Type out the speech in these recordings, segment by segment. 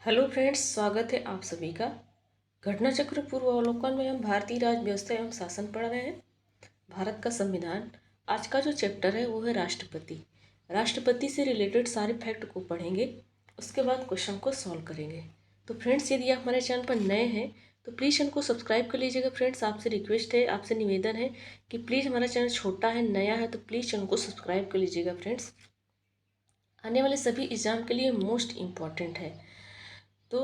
Hello friends, स्वागत है आप सभी का। घटना चक्र पूर्वावलोकन में हम भारतीय राज्य व्यवस्था एवं शासन पढ़ रहे हैं। भारत का संविधान। आज का जो चैप्टर है वो है राष्ट्रपति। राष्ट्रपति से रिलेटेड सारे फैक्ट को पढ़ेंगे, उसके बाद क्वेश्चन को सॉल्व करेंगे। तो फ्रेंड्स, यदि आप हमारे चैनल पर नए हैं तो प्लीज़ चैनल को सब्सक्राइब कर लीजिएगा। फ्रेंड्स, आपसे रिक्वेस्ट है, आपसे निवेदन है कि प्लीज़, हमारा चैनल छोटा है, नया है, तो प्लीज़ चैनल को सब्सक्राइब कर लीजिएगा। फ्रेंड्स, आने वाले सभी एग्जाम के लिए मोस्ट इम्पॉर्टेंट है। तो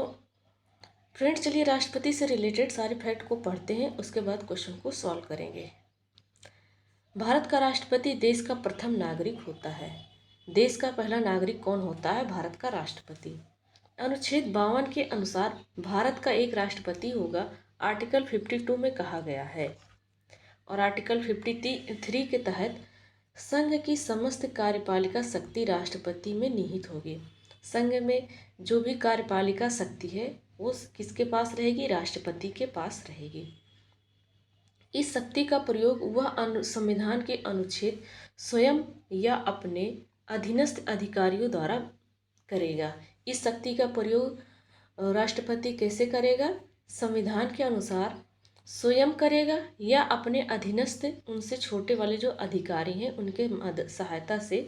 फ्रेंड्स, चलिए राष्ट्रपति से रिलेटेड सारे फैक्ट को पढ़ते हैं, उसके बाद क्वेश्चन को सॉल्व करेंगे। भारत का राष्ट्रपति देश का प्रथम नागरिक होता है। देश का पहला नागरिक कौन होता है? भारत का राष्ट्रपति। अनुच्छेद 52 के अनुसार भारत का एक राष्ट्रपति होगा, आर्टिकल 52 में कहा गया है। और आर्टिकल 53 के तहत संघ की समस्त कार्यपालिका शक्ति राष्ट्रपति में निहित होगी। संघ में जो भी कार्यपालिका शक्ति है वो किसके पास रहेगी? राष्ट्रपति के पास रहेगी। इस शक्ति का प्रयोग वह संविधान के अनुच्छेद स्वयं या अपने अधीनस्थ अधिकारियों द्वारा करेगा। इस शक्ति का प्रयोग राष्ट्रपति कैसे करेगा? संविधान के अनुसार स्वयं करेगा या अपने अधीनस्थ, उनसे छोटे वाले जो अधिकारी हैं उनके सहायता से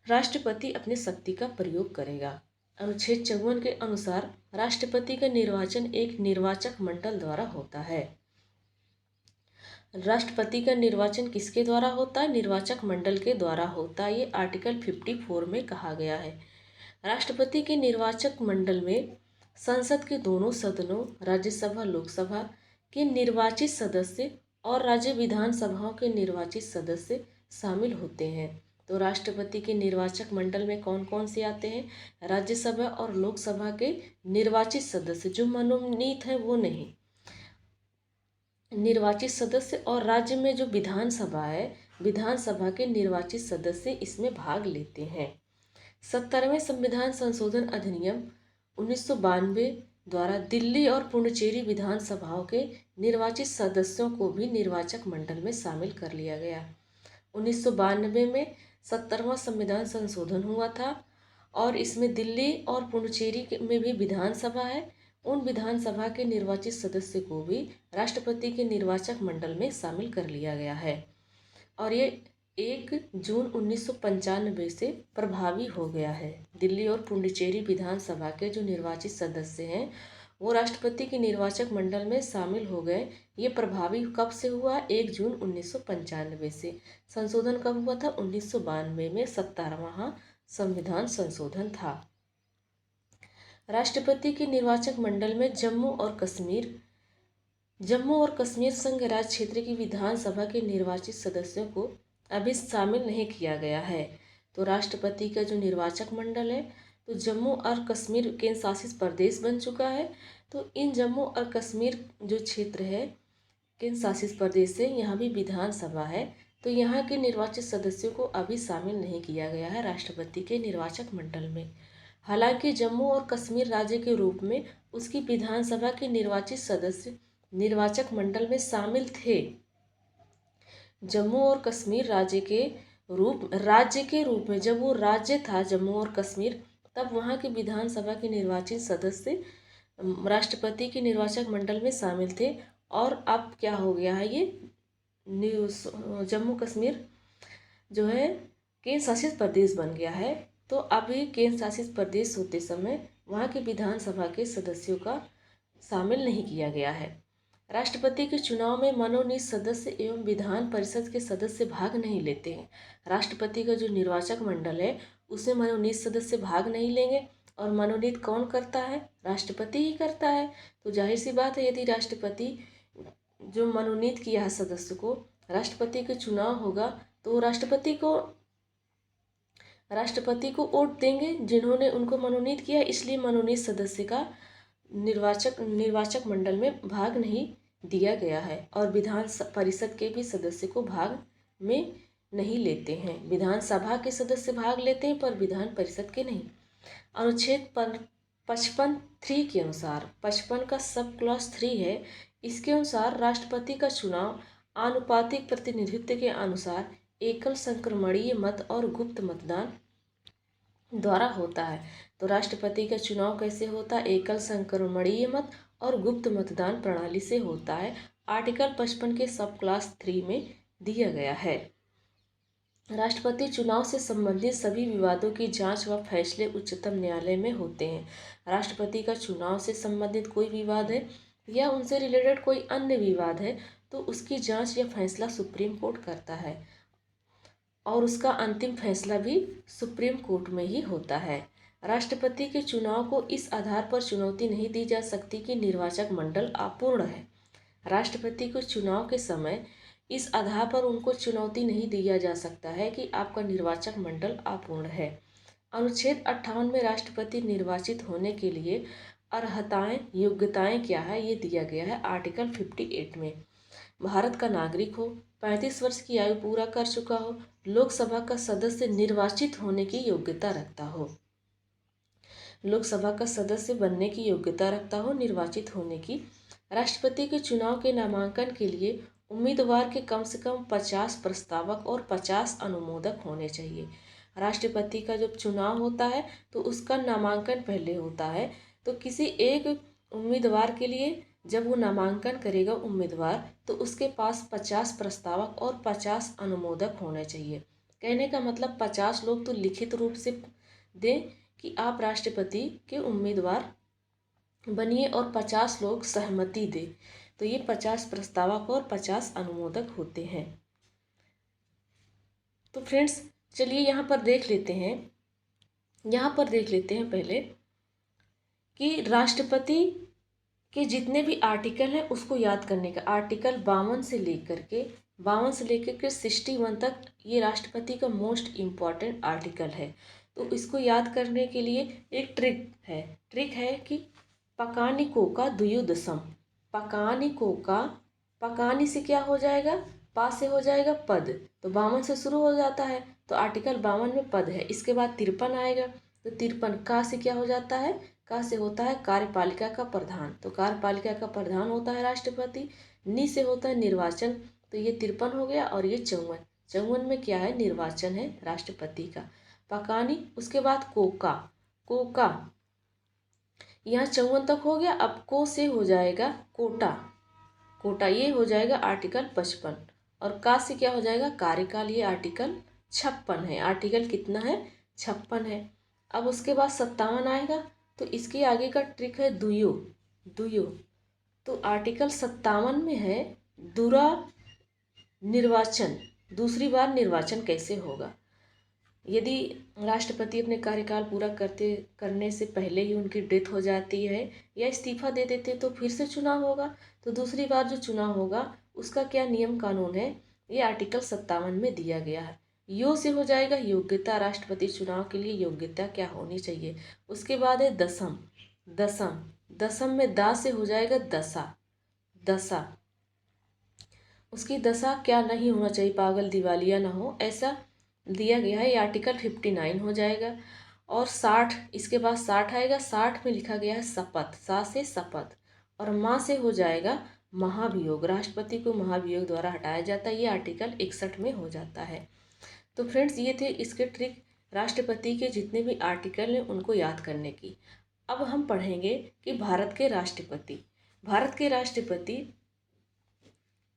राष्ट्रपति अपनी शक्ति का प्रयोग करेगा। अनुच्छेद 54 के अनुसार राष्ट्रपति का निर्वाचन एक निर्वाचक मंडल द्वारा होता है। राष्ट्रपति का निर्वाचन किसके द्वारा होता है? निर्वाचक मंडल के द्वारा होता है। ये आर्टिकल 54 में कहा गया है। राष्ट्रपति के निर्वाचक मंडल में संसद के दोनों सदनों, राज्यसभा लोकसभा के निर्वाचित सदस्य और राज्य विधानसभाओं के निर्वाचित सदस्य शामिल होते हैं। तो राष्ट्रपति के निर्वाचक मंडल में कौन कौन से आते हैं? राज्यसभा और लोकसभा के निर्वाचित सदस्य, जो मनोनीत हैं वो नहीं, निर्वाचित सदस्य, और राज्य में जो विधानसभा है, विधानसभा के निर्वाचित सदस्य इसमें भाग लेते हैं। 70वें संविधान संशोधन अधिनियम 1992 द्वारा दिल्ली और पुडुचेरी विधानसभाओं के निर्वाचित सदस्यों को भी निर्वाचक मंडल में शामिल कर लिया गया। 1992 में 70वां संविधान संशोधन हुआ था और इसमें दिल्ली और पुडुचेरी में भी विधानसभा है, उन विधानसभा के निर्वाचित सदस्य को भी राष्ट्रपति के निर्वाचक मंडल में शामिल कर लिया गया है। और ये 1 जून 1995 से प्रभावी हो गया है। दिल्ली और पुडुचेरी विधानसभा के जो निर्वाचित सदस्य हैं वो राष्ट्रपति के निर्वाचक मंडल में शामिल हो गए। ये प्रभावी कब से हुआ? 1 जून 1995 से। संशोधन कब हुआ था? 1992 में 70वां संविधान संशोधन था। राष्ट्रपति के निर्वाचक मंडल में जम्मू और कश्मीर संघ राज्य क्षेत्र की विधानसभा के निर्वाचित सदस्यों को अभी शामिल नहीं किया गया है। तो राष्ट्रपति का जो निर्वाचक मंडल है, तो जम्मू और कश्मीर केंद्र शासित प्रदेश बन चुका है। तो इन जम्मू और कश्मीर जो क्षेत्र है केंद्र शासित प्रदेश से, यहाँ भी विधानसभा है, तो यहाँ के निर्वाचित सदस्यों को अभी शामिल नहीं किया गया है राष्ट्रपति के निर्वाचक मंडल में। हालांकि जम्मू और कश्मीर राज्य के रूप में उसकी विधानसभा के निर्वाचित सदस्य निर्वाचक मंडल में शामिल थे। जम्मू और कश्मीर राज्य के रूप में जब वो राज्य था जम्मू और कश्मीर, तब वहाँ के विधानसभा के निर्वाचित सदस्य राष्ट्रपति के निर्वाचक मंडल में शामिल थे। और अब क्या हो गया है, ये जम्मू कश्मीर जो है केंद्र शासित प्रदेश बन गया है। तो अभी केंद्र शासित प्रदेश होते समय वहाँ के विधानसभा के सदस्यों का शामिल नहीं किया गया है। राष्ट्रपति के चुनाव में मनोनीत सदस्य एवं विधान परिषद के सदस्य भाग नहीं लेते हैं। राष्ट्रपति का जो निर्वाचक मंडल है उसमें मनोनीत सदस्य भाग नहीं लेंगे। और मनोनीत कौन करता है? राष्ट्रपति ही करता है। तो जाहिर सी बात है, यदि राष्ट्रपति जो मनोनीत किया है सदस्य को, राष्ट्रपति का चुनाव होगा तो राष्ट्रपति को वोट देंगे जिन्होंने उनको मनोनीत किया। इसलिए मनोनीत सदस्य का निर्वाचक मंडल में भाग नहीं दिया गया है। और विधान परिषद के भी सदस्य को भाग में नहीं लेते हैं। विधानसभा के सदस्य भाग लेते हैं पर विधान परिषद के नहीं। अनुच्छेद 55(3) के अनुसार, 55 का सब क्लॉज 3 है, इसके अनुसार राष्ट्रपति का चुनाव आनुपातिक प्रतिनिधित्व के अनुसार एकल संक्रमणीय मत और गुप्त मतदान द्वारा होता है। तो तो राष्ट्रपति का चुनाव कैसे होता है? एकल संक्रमणीय मत और गुप्त मतदान प्रणाली से होता है। आर्टिकल 55 के सब क्लास 3 में दिया गया है। राष्ट्रपति चुनाव से संबंधित सभी विवादों की जांच व फैसले उच्चतम न्यायालय में होते हैं। राष्ट्रपति का चुनाव से संबंधित कोई विवाद है या उनसे रिलेटेड कोई अन्य विवाद है तो उसकी जांच या फैसला सुप्रीम कोर्ट करता है और उसका अंतिम फैसला भी सुप्रीम कोर्ट में ही होता है। राष्ट्रपति के चुनाव को इस आधार पर चुनौती नहीं दी जा सकती कि निर्वाचक मंडल अपूर्ण है। राष्ट्रपति को चुनाव के समय इस आधार पर उनको चुनौती नहीं दिया जा सकता है कि आपका निर्वाचक मंडल अपूर्ण है। अनुच्छेद 58 में राष्ट्रपति निर्वाचित होने के लिए अर्हताएं योग्यताएं क्या है ये दिया गया है। आर्टिकल 58 में भारत का नागरिक हो, 35 वर्ष की आयु पूरा कर चुका हो, लोकसभा का सदस्य निर्वाचित होने की योग्यता रखता हो, लोकसभा का सदस्य बनने की योग्यता रखता हो, निर्वाचित होने की। राष्ट्रपति के चुनाव के नामांकन के लिए उम्मीदवार के कम से कम 50 प्रस्तावक और 50 अनुमोदक होने चाहिए। राष्ट्रपति का जब चुनाव होता है तो उसका नामांकन पहले होता है, तो किसी एक उम्मीदवार के लिए जब वो नामांकन करेगा उम्मीदवार तो उसके पास 50 प्रस्तावक और 50 अनुमोदक होने चाहिए। कहने का मतलब 50 लोग तो लिखित रूप से दें कि आप राष्ट्रपति के उम्मीदवार बनिए और 50 लोग सहमति दें, तो ये 50 प्रस्तावक और 50 अनुमोदक होते हैं। तो फ्रेंड्स चलिए यहाँ पर देख लेते हैं पहले कि राष्ट्रपति के जितने भी आर्टिकल हैं उसको याद करने का। आर्टिकल 52 से लेकर के 61 तक ये राष्ट्रपति का मोस्ट इम्पॉर्टेंट आर्टिकल है। तो इसको याद करने के लिए एक ट्रिक है कि पकानिको का द्वयोदशम, पकानिको का, पकानी से क्या हो जाएगा, पा से हो जाएगा पद, तो 52 से शुरू हो जाता है तो आर्टिकल 52 में पद है। इसके बाद 53 आएगा तो 53 का से क्या हो जाता है, का से होता है कार्यपालिका का प्रधान, तो कार्यपालिका का प्रधान होता है राष्ट्रपति। नी से होता है निर्वाचन, तो ये 53 हो गया। और ये 54 में क्या है, निर्वाचन है राष्ट्रपति का। पकानी, उसके बाद कोका यहाँ 54 तक हो गया। अब को से हो जाएगा कोटा, ये हो जाएगा आर्टिकल 55। और का से क्या हो जाएगा, कार्यकाल, ये आर्टिकल 56 है। आर्टिकल कितना है, 56 है। अब उसके बाद 57 आएगा तो इसके आगे का ट्रिक है दुयो। तो आर्टिकल 57 में है दूरा निर्वाचन, दूसरी बार निर्वाचन कैसे होगा। यदि राष्ट्रपति अपने कार्यकाल पूरा करने से पहले ही उनकी डेथ हो जाती है या इस्तीफा दे देते तो फिर से चुनाव होगा, तो दूसरी बार जो चुनाव होगा उसका क्या नियम कानून है, ये आर्टिकल 57 में दिया गया है। यो से हो जाएगा योग्यता, राष्ट्रपति चुनाव के लिए योग्यता क्या होनी चाहिए। उसके बाद है दसम में दा से हो जाएगा दशा, उसकी दशा क्या नहीं होना चाहिए, पागल दिवालिया ना हो, ऐसा दिया गया है। ये आर्टिकल 59 हो जाएगा। और 60, इसके बाद 60 आएगा। 60 में लिखा गया है शपथ, सा से शपथ, और माँ से हो जाएगा महाभियोग, राष्ट्रपति को महाभियोग द्वारा हटाया जाता है, ये आर्टिकल 61 में हो जाता है। तो फ्रेंड्स ये थे इसके ट्रिक राष्ट्रपति के जितने भी आर्टिकल हैं उनको याद करने की। अब हम पढ़ेंगे कि भारत के राष्ट्रपति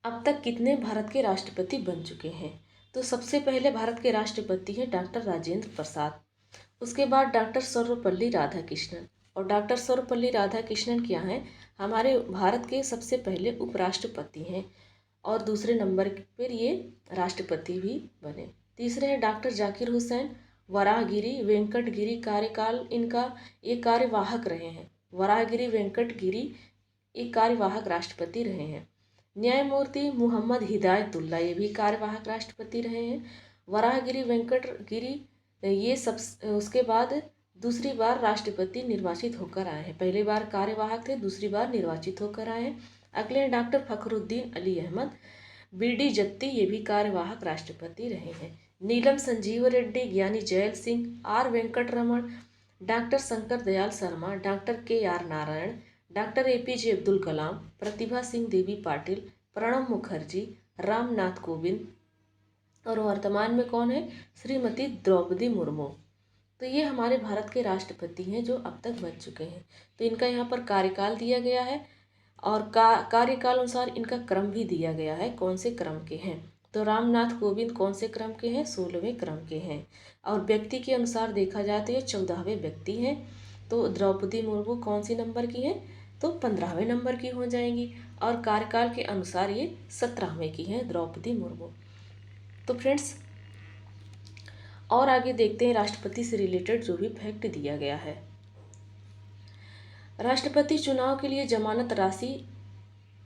अब तक कितने भारत के राष्ट्रपति बन चुके हैं। तो सबसे पहले भारत के राष्ट्रपति हैं डॉक्टर राजेंद्र प्रसाद, उसके बाद डॉक्टर सर्वपल्ली राधाकृष्णन। और डॉक्टर सर्वपल्ली राधाकृष्णन क्या हैं, हमारे भारत के सबसे पहले उपराष्ट्रपति हैं और दूसरे नंबर पर ये राष्ट्रपति भी बने। तीसरे हैं डॉक्टर जाकिर हुसैन, वराहगिरी वेंकटगिरी कार्यकाल इनका ये कार्यवाहक रहे हैं। वराहगिरी वेंकटगिरी एक कार्यवाहक राष्ट्रपति रहे हैं। न्यायमूर्ति मोहम्मद हिदायतुल्ला, ये भी कार्यवाहक राष्ट्रपति रहे हैं। वराहगिरी वेंकटगिरी ये सब, उसके बाद दूसरी बार राष्ट्रपति निर्वाचित होकर आए हैं। पहली बार कार्यवाहक थे, दूसरी बार निर्वाचित होकर आए हैं। अगले हैं डॉक्टर फखरुद्दीन अली अहमद, बीडी जत्ती, ये भी कार्यवाहक राष्ट्रपति रहे हैं। नीलम Sanjiva Reddy, Giani Zail Singh, R Venkataraman, doctor Shankar Dayal Sharma, doctor KR Narayan, doctor APJ Abdul Kalam, Pratibha Singh Devi Patil, Pranab Mukherjee, Ramnath Kovind, और वर्तमान में कौन है, श्रीमती द्रौपदी मुर्मू। तो ये हमारे भारत के राष्ट्रपति हैं जो अब तक बन चुके हैं। तो इनका यहाँ पर कार्यकाल दिया गया है और कार्यकाल अनुसार इनका क्रम भी दिया गया है, कौन से क्रम के हैं। तो रामनाथ कोविंद कौन से क्रम के हैं, 16वें क्रम के हैं। और व्यक्ति के अनुसार देखा जाए तो ये 14वें व्यक्ति हैं। तो द्रौपदी मुर्मू कौन सी नंबर की हैं, तो 15वें नंबर की हो जाएंगी। और कार्यकाल के अनुसार ये 17वें की हैं द्रौपदी मुर्मू। तो फ्रेंड्स, और आगे देखते हैं राष्ट्रपति से रिलेटेड जो भी फैक्ट दिया गया है। राष्ट्रपति चुनाव के लिए जमानत राशि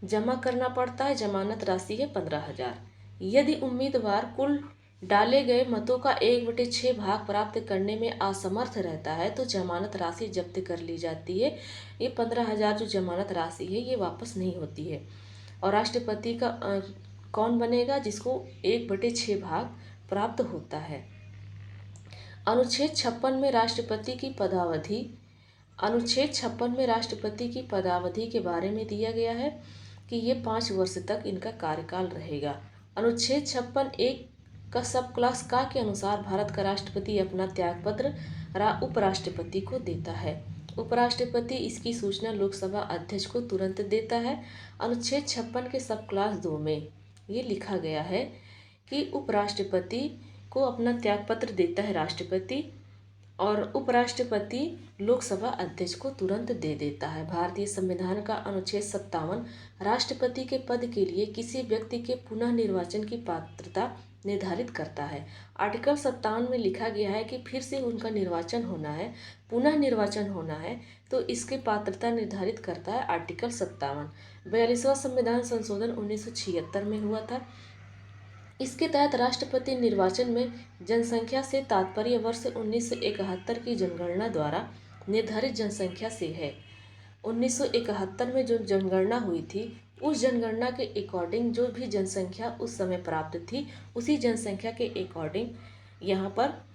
जमा करना पड़ता है। जमानत राशि है 15,000। यदि उम्मीदवार कुल डाले गए मतों का 1/6 भाग प्राप्त करने में असमर्थ रहता है तो जमानत राशि जब्त कर ली जाती है। ये 15,000 जो जमानत राशि है ये वापस नहीं होती है। और राष्ट्रपति का कौन बनेगा, जिसको 1/6 भाग प्राप्त होता है। अनुच्छेद 56 में राष्ट्रपति की पदावधि अनुच्छेद 56 में राष्ट्रपति की पदावधि के बारे में दिया गया है कि ये 5 वर्ष तक इनका कार्यकाल रहेगा। अनुच्छेद 56(1) का सब क्लास का के अनुसार भारत का राष्ट्रपति अपना त्यागपत्र उपराष्ट्रपति को देता है। उपराष्ट्रपति इसकी सूचना लोकसभा अध्यक्ष को तुरंत देता है। अनुच्छेद 56 के सब क्लास 2 में ये लिखा गया है कि उपराष्ट्रपति को अपना त्यागपत्र देता है राष्ट्रपति और उपराष्ट्रपति लोकसभा अध्यक्ष को तुरंत दे देता है। भारतीय संविधान का अनुच्छेद 57 राष्ट्रपति के पद के लिए किसी व्यक्ति के पुनः निर्वाचन की पात्रता निर्धारित करता है। आर्टिकल 57 में लिखा गया है कि फिर से उनका निर्वाचन होना है, पुनः निर्वाचन होना है, तो इसकी पात्रता निर्धारित करता है आर्टिकल 57। 42वां संविधान संशोधन 1976 में हुआ था। इसके तहत राष्ट्रपति निर्वाचन में जनसंख्या से तात्पर्य वर्ष 1971 की जनगणना द्वारा निर्धारित जनसंख्या से है। 1971 में जो जनगणना हुई थी उस जनगणना के अकॉर्डिंग जो भी जनसंख्या उस समय प्राप्त थी उसी जनसंख्या के अकॉर्डिंग यहाँ पर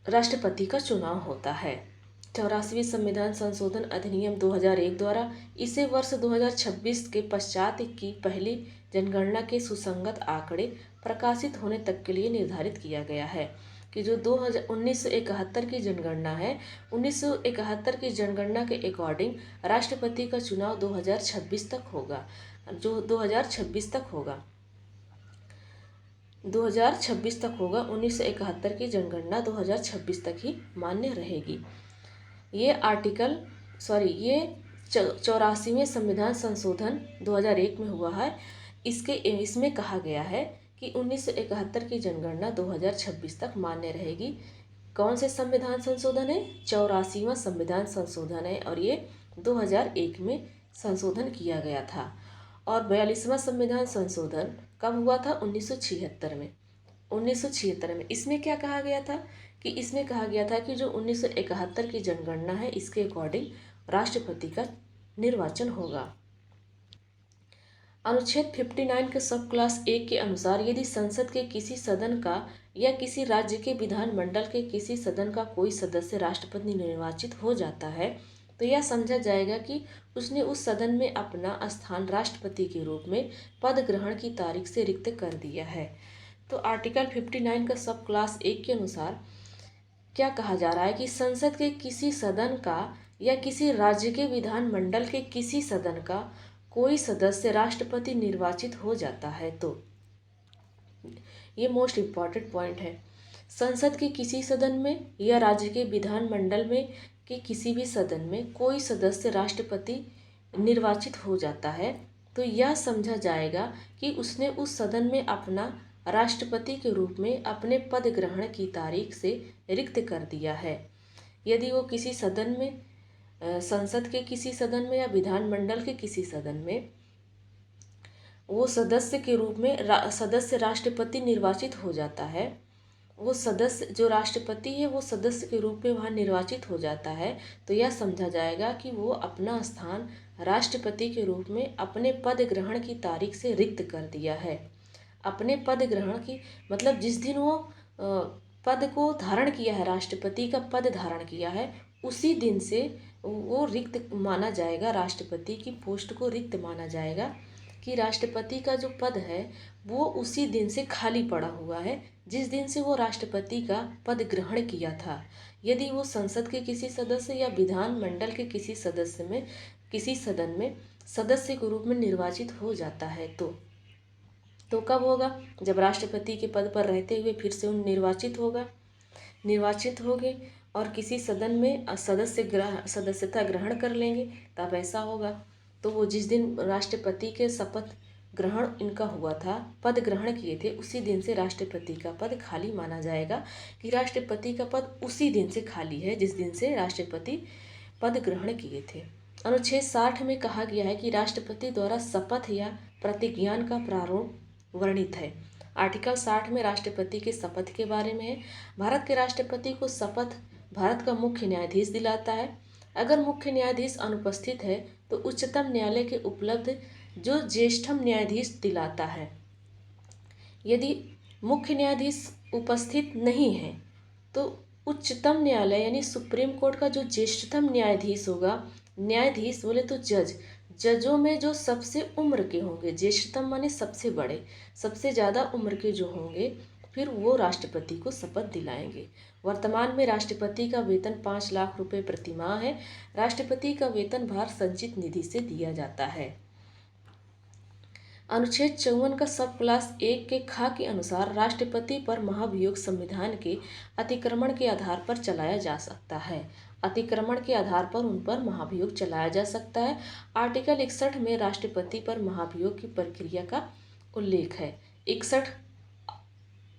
राष्ट्रपति का चुनाव होता है। 84वीं संविधान संशोधन अधिनियम 2001 द्वारा इसे वर्ष 2026 के पश्चात की पहली जनगणना के सुसंगत आंकड़े प्रकाशित होने तक के लिए निर्धारित किया गया है कि जो 1971 की जनगणना है, 1971 की जनगणना के अकॉर्डिंग राष्ट्रपति का चुनाव 2026 तक होगा, जो 2026 तक होगा 2026 तक होगा। 1971 की जनगणना 2026 तक ही मान्य रहेगी। ये 84वें संविधान संशोधन 2001 में हुआ है। इसमें कहा गया है कि 1971 की जनगणना 2026 तक मान्य रहेगी। कौन से संविधान संशोधन है? 84वां संविधान संशोधन है और ये 2001 में संशोधन किया गया था। और 42वां संविधान संशोधन कब हुआ था? 1976 में। 1976 में इसमें क्या कहा गया था कि इसमें कहा गया था कि जो 1971 की जनगणना है इसके अकॉर्डिंग राष्ट्रपति का निर्वाचन होगा। अनुच्छेद 59 के सब क्लास 1 के अनुसार यदि संसद के किसी सदन का या किसी राज्य के विधानमंडल के किसी सदन का कोई सदस्य राष्ट्रपति निर्वाचित हो जाता है तो यह समझा जाएगा कि उसने उस सदन में अपना स्थान राष्ट्रपति के रूप में पद ग्रहण की तारीख से रिक्त कर दिया है। तो आर्टिकल 59 का सब क्लास 1 के अनुसार क्या कहा जा रहा है कि संसद के किसी सदन का या किसी राज्य के विधानमंडल के किसी सदन का कोई सदस्य राष्ट्रपति निर्वाचित हो जाता है तो ये मोस्ट इम्पॉर्टेंट पॉइंट है। संसद के किसी सदन में या राज्य के विधानमंडल में के किसी भी सदन में कोई सदस्य राष्ट्रपति निर्वाचित हो जाता है तो यह समझा जाएगा कि उसने उस सदन में अपना राष्ट्रपति के रूप में अपने पद ग्रहण की तारीख से रिक्त कर दिया है। यदि वो किसी सदन में संसद के किसी सदन में या विधानमंडल के किसी सदन में वो सदस्य के रूप में सदस्य राष्ट्रपति निर्वाचित हो जाता है, वो सदस्य जो राष्ट्रपति है वो सदस्य के रूप में वहाँ निर्वाचित हो जाता है तो यह समझा जाएगा कि वो अपना स्थान राष्ट्रपति के रूप में अपने पद ग्रहण की तारीख से रिक्त कर दिया है। अपने पद ग्रहण की मतलब जिस दिन वो पद को धारण किया है, राष्ट्रपति का पद धारण किया है, उसी दिन से वो रिक्त माना जाएगा, राष्ट्रपति की पोस्ट को रिक्त माना जाएगा। कि राष्ट्रपति का जो पद है वो उसी दिन से खाली पड़ा हुआ है जिस दिन से वो राष्ट्रपति का पद ग्रहण किया था। यदि वो संसद के किसी सदस्य या विधानमंडल के किसी सदन में सदस्य के रूप में निर्वाचित हो जाता है तो कब होगा? जब राष्ट्रपति के पद पर रहते हुए फिर से उन निर्वाचित होंगे और किसी सदन में सदस्यता ग्रहण कर लेंगे, तब ऐसा होगा। तो वो जिस दिन राष्ट्रपति के शपथ ग्रहण इनका हुआ था, पद ग्रहण किए थे, उसी दिन से राष्ट्रपति का पद खाली माना जाएगा कि राष्ट्रपति का पद उसी दिन से खाली है जिस दिन से राष्ट्रपति पद ग्रहण किए थे। अनुच्छेद 60 में कहा गया है कि राष्ट्रपति द्वारा शपथ या प्रतिज्ञान का प्रारूप वर्णित है। आर्टिकल 60 में राष्ट्रपति के शपथ के बारे में है। भारत के राष्ट्रपति को शपथ भारत का मुख्य न्यायाधीश दिलाता है। अगर मुख्य न्यायाधीश अनुपस्थित है तो उच्चतम न्यायालय के उपलब्ध जो ज्येष्ठतम न्यायाधीश दिलाता है। यदि मुख्य न्यायाधीश उपस्थित नहीं है तो उच्चतम न्यायालय यानी सुप्रीम कोर्ट का जो ज्येष्ठतम न्यायाधीश होगा, न्यायाधीश बोले तो जजों में जो सबसे उम्र के होंगे, ज्येष्ठतम माने सबसे बड़े, सबसे ज़्यादा उम्र के जो होंगे, फिर वो राष्ट्रपति को शपथ दिलाएंगे। वर्तमान में राष्ट्रपति का वेतन 5 लाख रुपए प्रति माह है। राष्ट्रपति का वेतन भार संचित निधि से दिया जाता है। अनुच्छेद 54 का सब क्लास 1 के खा के अनुसार राष्ट्रपति पर महाभियोग संविधान के अतिक्रमण के आधार पर चलाया जा सकता है। अतिक्रमण के आधार पर उन पर महाभियोग चलाया जा सकता है। आर्टिकल 61 में राष्ट्रपति पर महाभियोग की प्रक्रिया का उल्लेख है।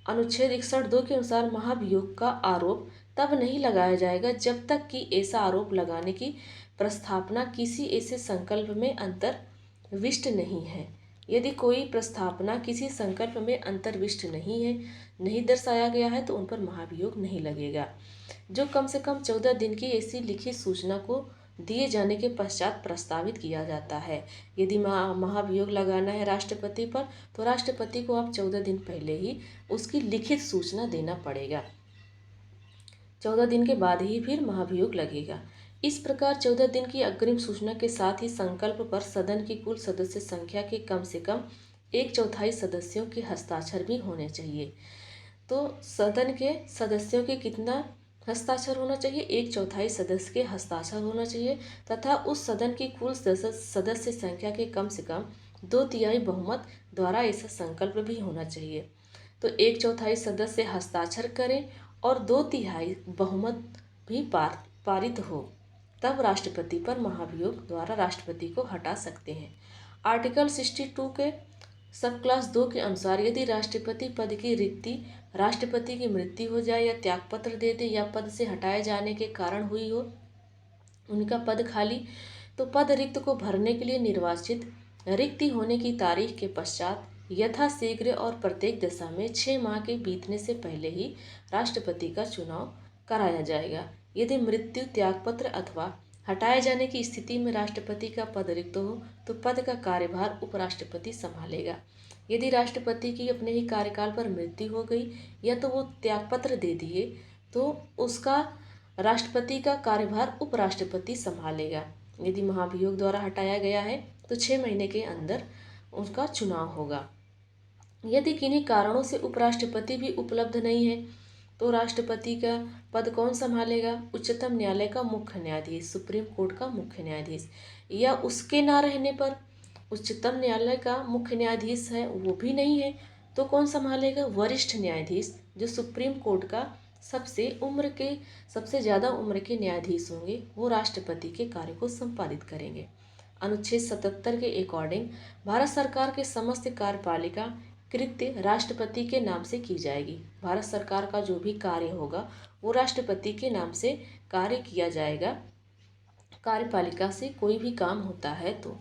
अनुच्छेद 61(2) के अनुसार महाभियोग का आरोप तब नहीं लगाया जाएगा जब तक कि ऐसा आरोप लगाने की प्रस्तावना किसी ऐसे संकल्प में अंतर्विष्ट नहीं है। यदि कोई प्रस्तावना किसी संकल्प में अंतर्विष्ट नहीं दर्शाया गया है तो उन पर महाभियोग नहीं लगेगा, जो कम से कम 14 दिन की ऐसी लिखित सूचना को दिए जाने के पश्चात प्रस्तावित किया जाता है। यदि महाभियोग लगाना है राष्ट्रपति पर तो राष्ट्रपति को आप 14 दिन पहले ही उसकी लिखित सूचना देना पड़ेगा। 14 दिन के बाद ही फिर महाभियोग लगेगा। इस प्रकार 14 दिन की अग्रिम सूचना के साथ ही संकल्प पर सदन की कुल सदस्य संख्या के कम से कम 1/4 सदस्यों के हस्ताक्षर भी होने चाहिए। तो सदन के सदस्यों के कितना हस्ताक्षर होना चाहिए? 1/4 सदस्य के हस्ताक्षर होना चाहिए तथा उस सदन की कुल सदस्य संख्या के कम से कम 2/3 बहुमत द्वारा ऐसा संकल्प भी होना चाहिए। तो 1/4 सदस्य हस्ताक्षर करें और 2/3 बहुमत भी पारित हो, तब राष्ट्रपति पर महाभियोग द्वारा राष्ट्रपति को हटा सकते हैं। आर्टिकल 62 के सब क्लास 2 के अनुसार यदि राष्ट्रपति पद की रिक्ति राष्ट्रपति की मृत्यु हो जाए या त्यागपत्र दे दे या पद से हटाए जाने के कारण हुई हो उनका पद खाली, तो पद रिक्त को भरने के लिए निर्वाचित रिक्ति होने की तारीख के पश्चात यथाशीघ्र और प्रत्येक दशा में 6 माह के बीतने से पहले ही राष्ट्रपति का चुनाव कराया जाएगा। यदि मृत्यु, त्यागपत्र अथवा हटाए जाने की स्थिति में राष्ट्रपति का पद रिक्त हो तो पद का कार्यभार उपराष्ट्रपति संभालेगा। यदि राष्ट्रपति की अपने ही कार्यकाल पर मृत्यु हो गई या तो वो त्यागपत्र दे दिए तो उसका राष्ट्रपति का कार्यभार उपराष्ट्रपति संभालेगा। यदि महाभियोग द्वारा हटाया गया है तो 6 महीने के अंदर उसका चुनाव होगा। यदि किन्हीं कारणों से उपराष्ट्रपति भी उपलब्ध नहीं है तो राष्ट्रपति का पद कौन संभालेगा? उच्चतम न्यायालय का मुख्य न्यायाधीश, सुप्रीम कोर्ट का मुख्य न्यायाधीश, या उसके ना रहने पर उच्चतम न्यायालय का मुख्य न्यायाधीश है वो भी नहीं है तो कौन संभालेगा? वरिष्ठ न्यायाधीश, जो सुप्रीम कोर्ट का सबसे ज़्यादा उम्र के न्यायाधीश होंगे, वो राष्ट्रपति के कार्य को संपादित करेंगे। अनुच्छेद 77 के अकॉर्डिंग भारत सरकार के समस्त कार्यपालिका कृत्य राष्ट्रपति के नाम से की जाएगी। भारत सरकार का जो भी कार्य होगा वो राष्ट्रपति के नाम से कार्य किया जाएगा। कार्यपालिका से कोई भी काम होता है तो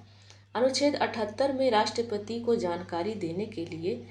अनुच्छेद 78 में राष्ट्रपति को जानकारी देने के लिए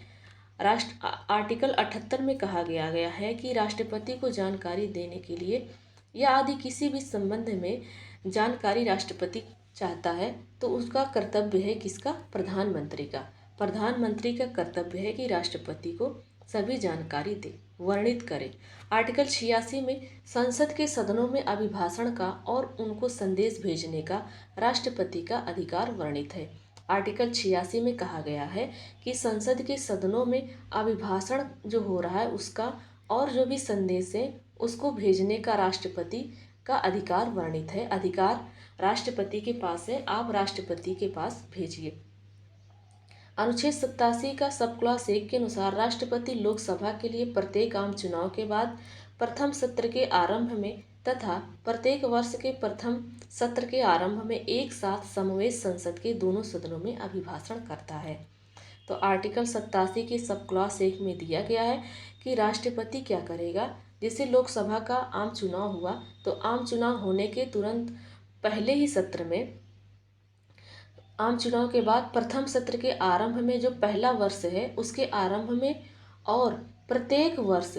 आर्टिकल 78 में कहा गया है कि राष्ट्रपति को जानकारी देने के लिए या आदि किसी भी संबंध में जानकारी राष्ट्रपति चाहता है तो उसका कर्तव्य है किसका? प्रधानमंत्री का। प्रधानमंत्री का कर्तव्य है कि राष्ट्रपति को सभी जानकारी दे, वर्णित करे। आर्टिकल 86 में संसद के सदनों में अभिभाषण का और उनको संदेश भेजने का राष्ट्रपति का अधिकार वर्णित है। आर्टिकल 86 में कहा गया है कि संसद के सदनों में अभिभाषण जो हो रहा है उसका और जो भी संदेश है उसको भेजने का राष्ट्रपति का अधिकार वर्णित है। अधिकार राष्ट्रपति के पास है, आप राष्ट्रपति के पास भेजिए। अनुच्छेद 87 का सब क्लॉज 1 के अनुसार राष्ट्रपति लोकसभा के लिए प्रत्येक आम चुनाव के बाद प्रथम सत्र के आरंभ में तथा प्रत्येक वर्ष के प्रथम सत्र के आरंभ में एक साथ समवेत संसद के दोनों सदनों में अभिभाषण करता है। तो आर्टिकल 87 के सब क्लॉज 1 में दिया गया है कि राष्ट्रपति क्या करेगा। जैसे लोकसभा का आम चुनाव हुआ तो आम चुनाव होने के तुरंत पहले ही सत्र में, आम चुनाव के बाद प्रथम सत्र के आरंभ में जो पहला वर्ष है उसके आरंभ में और प्रत्येक वर्ष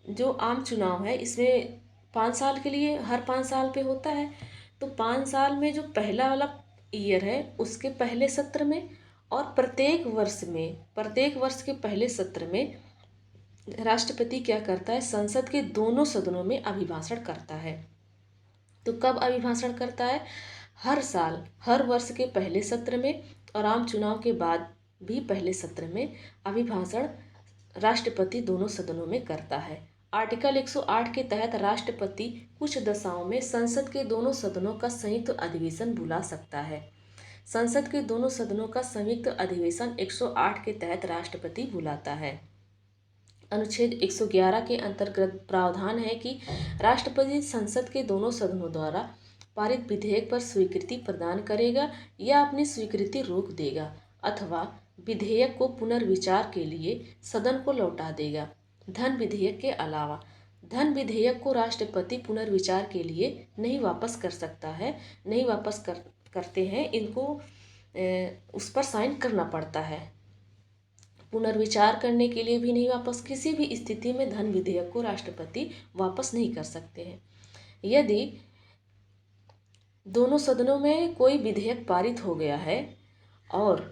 जो आम चुनाव है इसमें 5 साल के लिए हर 5 साल पे होता है। तो 5 साल में जो पहला वाला ईयर है उसके पहले सत्र में और प्रत्येक वर्ष के पहले सत्र में राष्ट्रपति क्या करता है, संसद के दोनों सदनों में अभिभाषण करता है। तो कब अभिभाषण करता है, हर साल हर वर्ष के पहले सत्र में और आम चुनाव के बाद भी पहले सत्र में अभिभाषण राष्ट्रपति दोनों सदनों में करता है। आर्टिकल 108 के तहत राष्ट्रपति कुछ दशाओं में संसद के दोनों सदनों का संयुक्त अधिवेशन बुला सकता है। संसद के दोनों सदनों का संयुक्त अधिवेशन 108 के तहत राष्ट्रपति बुलाता है। अनुच्छेद 111 के अंतर्गत प्रावधान है कि राष्ट्रपति संसद के दोनों सदनों द्वारा पारित विधेयक पर स्वीकृति प्रदान करेगा या अपनी स्वीकृति रोक देगा अथवा विधेयक को पुनर्विचार के लिए सदन को लौटा देगा। धन विधेयक के अलावा धन विधेयक को राष्ट्रपति पुनर्विचार के लिए नहीं वापस कर सकता है, नहीं वापस करते हैं, इनको उस पर साइन करना पड़ता है। पुनर्विचार करने के लिए भी नहीं वापस, किसी भी स्थिति में धन विधेयक को राष्ट्रपति वापस नहीं कर सकते हैं। यदि दोनों सदनों में कोई विधेयक पारित हो गया है और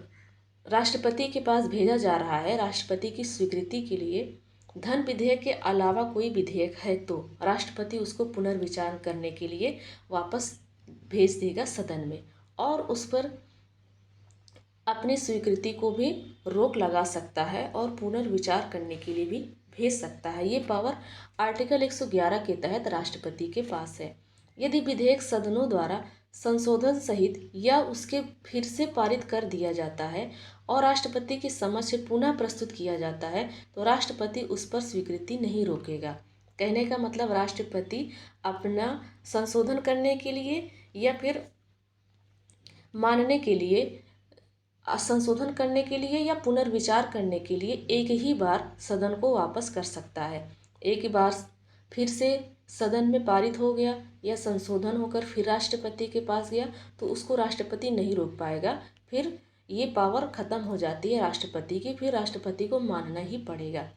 राष्ट्रपति के पास भेजा जा रहा है राष्ट्रपति की स्वीकृति के लिए, धन विधेयक के अलावा कोई विधेयक है तो राष्ट्रपति उसको पुनर्विचार करने के लिए वापस भेज देगा सदन में और उस पर अपनी स्वीकृति को भी रोक लगा सकता है और पुनर्विचार करने के लिए भी भेज सकता है। ये पावर आर्टिकल 111 के तहत राष्ट्रपति के पास है। यदि विधेयक सदनों द्वारा संशोधन सहित या उसके फिर से पारित कर दिया जाता है और राष्ट्रपति के समक्ष पुनः प्रस्तुत किया जाता है तो राष्ट्रपति उस पर स्वीकृति नहीं रोकेगा। कहने का मतलब राष्ट्रपति अपना संशोधन करने के लिए या फिर मानने के लिए, संशोधन करने के लिए या पुनर्विचार करने के लिए एक ही बार सदन को वापस कर सकता है। एक बार फिर से सदन में पारित हो गया या संशोधन होकर फिर राष्ट्रपति के पास गया तो उसको राष्ट्रपति नहीं रोक पाएगा, फिर ये पावर खत्म हो जाती है राष्ट्रपति की, फिर राष्ट्रपति को मानना ही पड़ेगा।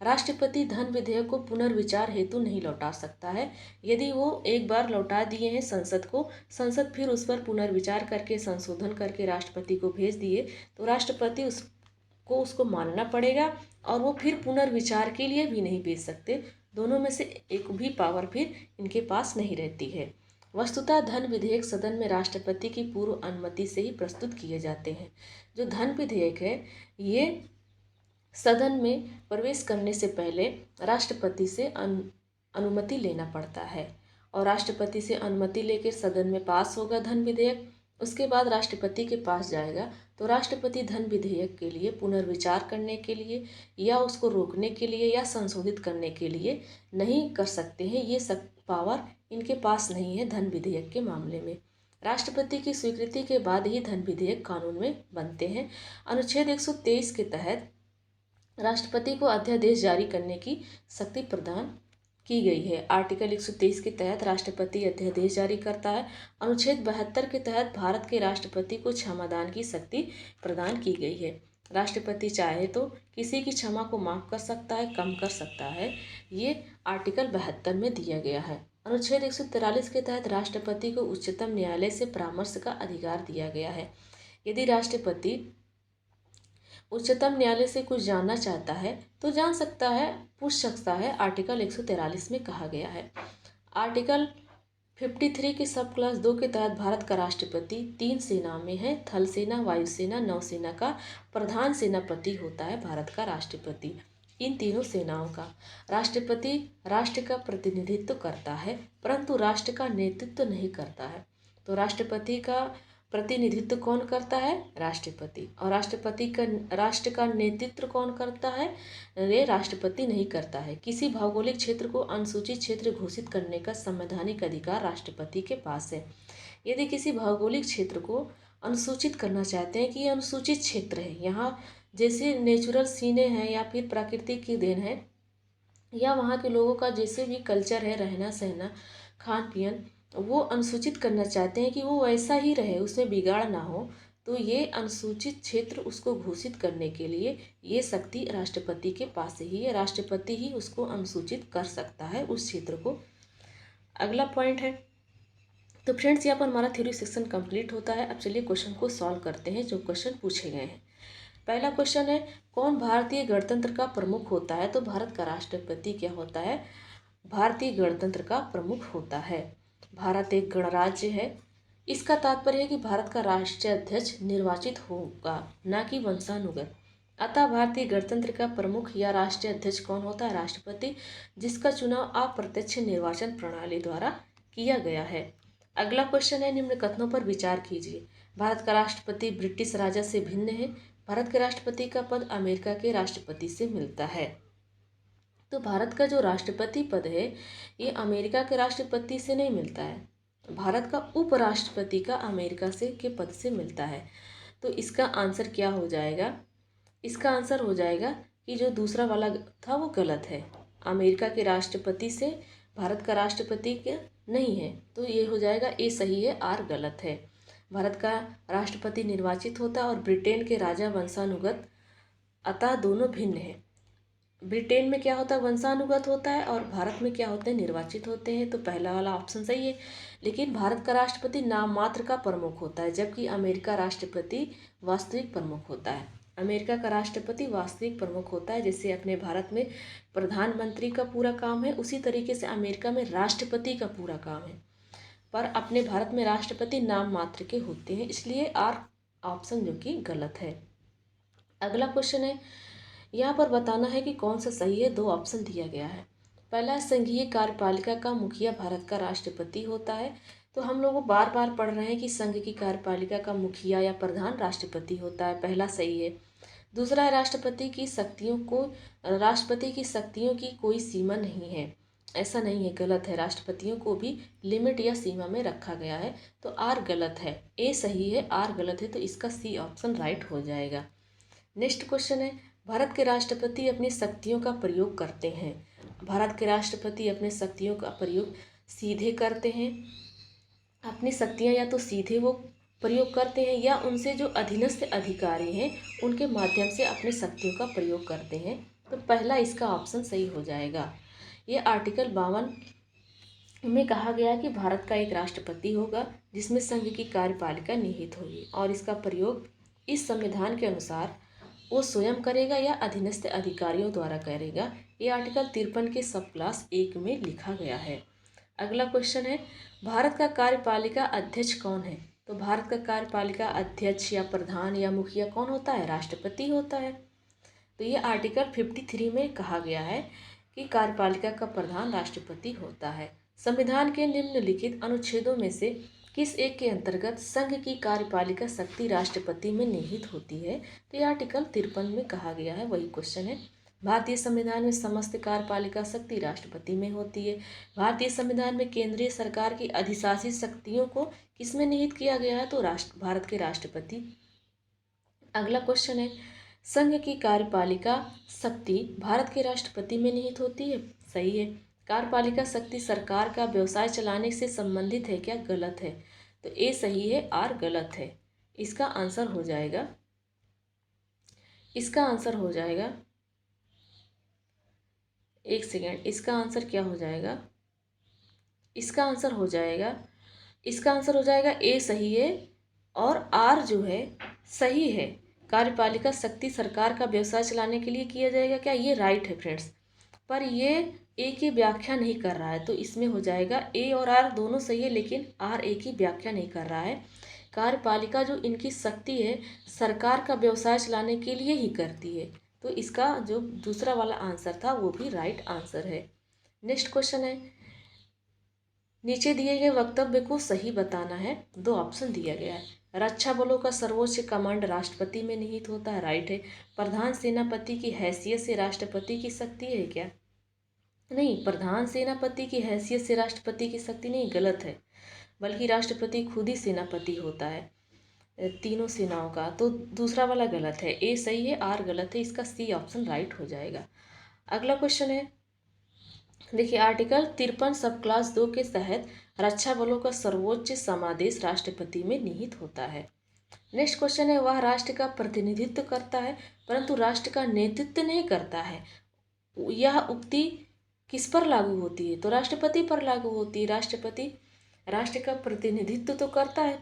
राष्ट्रपति धन विधेयक को पुनर्विचार हेतु नहीं लौटा सकता है। यदि वो एक बार लौटा दिए हैं संसद को, संसद फिर उस पर पुनर्विचार करके संशोधन करके राष्ट्रपति को भेज दिए तो राष्ट्रपति उसको मानना पड़ेगा और वो फिर पुनर्विचार के लिए भी नहीं भेज सकते। दोनों में से एक भी पावर फिर इनके पास नहीं रहती है। वस्तुतः धन विधेयक सदन में राष्ट्रपति की पूर्व अनुमति से ही प्रस्तुत किए जाते हैं। जो धन विधेयक है ये सदन में प्रवेश करने से पहले राष्ट्रपति से अनुमति लेना पड़ता है और राष्ट्रपति से अनुमति लेकर सदन में पास होगा धन विधेयक। उसके बाद राष्ट्रपति के पास जाएगा तो राष्ट्रपति धन विधेयक के लिए पुनर्विचार करने के लिए या उसको रोकने के लिए या संशोधित करने के लिए नहीं कर सकते हैं। ये सब पावर इनके पास नहीं है धन विधेयक के मामले में। राष्ट्रपति की स्वीकृति के बाद ही धन विधेयक कानून में बनते हैं। अनुच्छेद 123 के तहत राष्ट्रपति को अध्यादेश जारी करने की शक्ति प्रदान की गई है। आर्टिकल 123 के तहत राष्ट्रपति अध्यादेश जारी करता है। अनुच्छेद 72 के तहत भारत के राष्ट्रपति को क्षमादान की शक्ति प्रदान की गई है। राष्ट्रपति चाहे तो किसी की क्षमा को माफ़ कर सकता है, कम कर सकता है, ये आर्टिकल 72 में दिया गया है। अनुच्छेद 143 के तहत राष्ट्रपति को उच्चतम न्यायालय से परामर्श का अधिकार दिया गया है। यदि राष्ट्रपति उच्चतम न्यायालय से कुछ जानना चाहता है तो जान सकता है, पूछ सकता है। आर्टिकल 143 में कहा गया है। आर्टिकल 53 के सब क्लास 2 के तहत भारत का राष्ट्रपति 3 सेना में है, थल सेना, वायुसेना, नौसेना का प्रधान सेनापति होता है भारत का राष्ट्रपति। इन तीनों सेनाओं का राष्ट्रपति राष्ट्र का प्रतिनिधित्व करता है, परंतु राष्ट्र का नेतृत्व नहीं करता है। तो राष्ट्रपति का प्रतिनिधित्व कौन करता है? राष्ट्रपति। और राष्ट्रपति का राष्ट्र का नेतृत्व कौन करता है? ये राष्ट्रपति नहीं करता है। किसी भौगोलिक क्षेत्र को अनुसूचित क्षेत्र घोषित करने का संवैधानिक अधिकार राष्ट्रपति के पास है। यदि किसी भौगोलिक क्षेत्र को अनुसूचित करना चाहते हैं कि ये अनुसूचित क्षेत्र है, यहाँ जैसे नेचुरल सीने हैं या फिर प्राकृतिक की देन है, या वहाँ के लोगों का जैसे भी कल्चर है, रहना सहना, खान पीन, वो अनुसूचित करना चाहते हैं कि वो वैसा ही रहे, उसमें बिगाड़ ना हो, तो ये अनुसूचित क्षेत्र उसको घोषित करने के लिए ये शक्ति राष्ट्रपति के पास ही है। राष्ट्रपति ही उसको अनुसूचित कर सकता है उस क्षेत्र को। अगला पॉइंट है, तो फ्रेंड्स यहाँ पर हमारा थ्योरी सेक्शन कंप्लीट होता है। अब चलिए क्वेश्चन को सॉल्व करते हैं जो क्वेश्चन पूछे गए हैं। पहला क्वेश्चन है, कौन भारतीय गणतंत्र का प्रमुख होता है? तो भारत का राष्ट्रपति क्या होता है? भारतीय गणतंत्र का प्रमुख होता है। भारत एक गणराज्य है। इसका तात्पर्य है कि भारत का राष्ट्रीय अध्यक्ष निर्वाचित होगा, ना कि वंशानुगत। अतः भारतीय गणतंत्र का प्रमुख या राष्ट्रीय अध्यक्ष कौन होता है? राष्ट्रपति, जिसका चुनाव अप्रत्यक्ष निर्वाचन प्रणाली द्वारा किया गया है। अगला क्वेश्चन है, निम्न कथनों पर विचार कीजिए। भारत का राष्ट्रपति ब्रिटिश राजा से भिन्न है। भारत के राष्ट्रपति का पद अमेरिका के राष्ट्रपति से मिलता है। तो भारत का जो राष्ट्रपति पद है ये अमेरिका के राष्ट्रपति से नहीं मिलता है, भारत का उपराष्ट्रपति का अमेरिका से के पद से मिलता है। तो इसका आंसर क्या हो जाएगा? इसका आंसर हो जाएगा कि जो दूसरा वाला था वो गलत है। अमेरिका के राष्ट्रपति से भारत का राष्ट्रपति के नहीं है, तो ये हो जाएगा ए सही है, आर गलत है। भारत का राष्ट्रपति निर्वाचित होता है और ब्रिटेन के राजा वंशानुगत, अतः दोनों भिन्न है। ब्रिटेन में क्या होता है? वंशानुगत होता है, और भारत में क्या होते हैं? निर्वाचित होते हैं। तो पहला वाला ऑप्शन सही है। लेकिन भारत का राष्ट्रपति नाम मात्र का प्रमुख होता है, जबकि अमेरिका राष्ट्रपति वास्तविक प्रमुख होता है। अमेरिका का राष्ट्रपति वास्तविक प्रमुख होता है। जैसे अपने भारत में प्रधानमंत्री का पूरा काम है, उसी तरीके से अमेरिका में राष्ट्रपति का पूरा काम है, पर अपने भारत में राष्ट्रपति नाम मात्र के होते हैं, इसलिए आर ऑप्शन जो कि गलत है। अगला क्वेश्चन है, यहाँ पर बताना है कि कौन सा सही है। दो ऑप्शन दिया गया है। पहला, संघीय कार्यपालिका का मुखिया भारत का राष्ट्रपति होता है। तो हम लोग बार बार पढ़ रहे हैं कि संघ की कार्यपालिका का मुखिया या प्रधान राष्ट्रपति होता है, पहला सही है। दूसरा है, राष्ट्रपति की शक्तियों की कोई सीमा नहीं है, ऐसा नहीं है, गलत है। राष्ट्रपतियों को भी लिमिट या सीमा में रखा गया है। तो आर गलत है, ए सही है, आर गलत है, तो इसका सी ऑप्शन राइट हो जाएगा। नेक्स्ट क्वेश्चन है, भारत के राष्ट्रपति अपनी शक्तियों का प्रयोग करते हैं। भारत के राष्ट्रपति अपने शक्तियों का प्रयोग सीधे करते हैं। अपनी शक्तियां या तो सीधे वो प्रयोग करते हैं या उनसे जो अधीनस्थ अधिकारी हैं उनके माध्यम से अपनी शक्तियों का प्रयोग करते हैं। तो पहला इसका ऑप्शन सही हो जाएगा। ये आर्टिकल 52 में कहा गया कि भारत का एक राष्ट्रपति होगा जिसमें संघ की कार्यपालिका निहित होगी, और इसका प्रयोग इस संविधान के अनुसार वो स्वयं करेगा या अधीनस्थ अधिकारियों द्वारा करेगा। ये आर्टिकल 53 के सब क्लास 1 में लिखा गया है। अगला क्वेश्चन है, भारत का कार्यपालिका अध्यक्ष कौन है? तो भारत का कार्यपालिका अध्यक्ष या प्रधान या मुखिया कौन होता है? राष्ट्रपति होता है। तो ये आर्टिकल 53 में कहा गया है कि कार्यपालिका का प्रधान राष्ट्रपति होता है। संविधान के निम्नलिखित अनुच्छेदों में से किस एक के अंतर्गत संघ की कार्यपालिका शक्ति राष्ट्रपति में निहित होती है? तो यह आर्टिकल 53 में कहा गया है, वही क्वेश्चन है। भारतीय संविधान में समस्त कार्यपालिका शक्ति राष्ट्रपति में होती है। भारतीय संविधान में केंद्रीय सरकार की अधिशासी शक्तियों को किसमें निहित किया गया है? तो भारत के राष्ट्रपति। अगला क्वेश्चन है, संघ की कार्यपालिका शक्ति भारत के राष्ट्रपति में निहित होती है, सही है। कार्यपालिका शक्ति सरकार का व्यवसाय चलाने से संबंधित है क्या? गलत है। तो ए सही है, आर गलत है। इसका आंसर हो जाएगा, एक सेकेंड, इसका आंसर क्या हो जाएगा? इसका आंसर हो जाएगा ए सही है और आर जो है सही है। कार्यपालिका शक्ति सरकार का व्यवसाय चलाने के लिए किया जाएगा क्या? ये राइट है फ्रेंड्स, पर ये ए की व्याख्या नहीं कर रहा है, तो इसमें हो जाएगा ए और आर दोनों सही है, लेकिन आर ए की व्याख्या नहीं कर रहा है। कार्यपालिका जो इनकी शक्ति है सरकार का व्यवसाय चलाने के लिए ही करती है, तो इसका जो दूसरा वाला आंसर था वो भी राइट आंसर है। नेक्स्ट क्वेश्चन है, नीचे दिए गए वक्तव्य को सही बताना है। दो ऑप्शन दिया गया है। रक्षा बलों का सर्वोच्च कमांड राष्ट्रपति में निहित होता है, राइट है। प्रधान सेनापति की हैसियत से राष्ट्रपति की शक्ति है क्या? नहीं, प्रधान सेनापति की हैसियत से राष्ट्रपति की शक्ति नहीं, गलत है। बल्कि राष्ट्रपति खुद ही सेनापति होता है तीनों सेनाओं का, तो दूसरा वाला गलत है। ए सही है, आर गलत है, इसका सी ऑप्शन राइट हो जाएगा। अगला क्वेश्चन है, देखिए आर्टिकल 53 सब क्लास 2 के तहत रक्षा बलों का सर्वोच्च समादेश राष्ट्रपति में निहित होता है। नेक्स्ट क्वेश्चन है, वह राष्ट्र का प्रतिनिधित्व करता है परंतु राष्ट्र का नेतृत्व नहीं करता है। यह उक्ति किस पर लागू होती है? तो राष्ट्रपति पर लागू होती है। राष्ट्रपति राष्ट्र का प्रतिनिधित्व तो करता है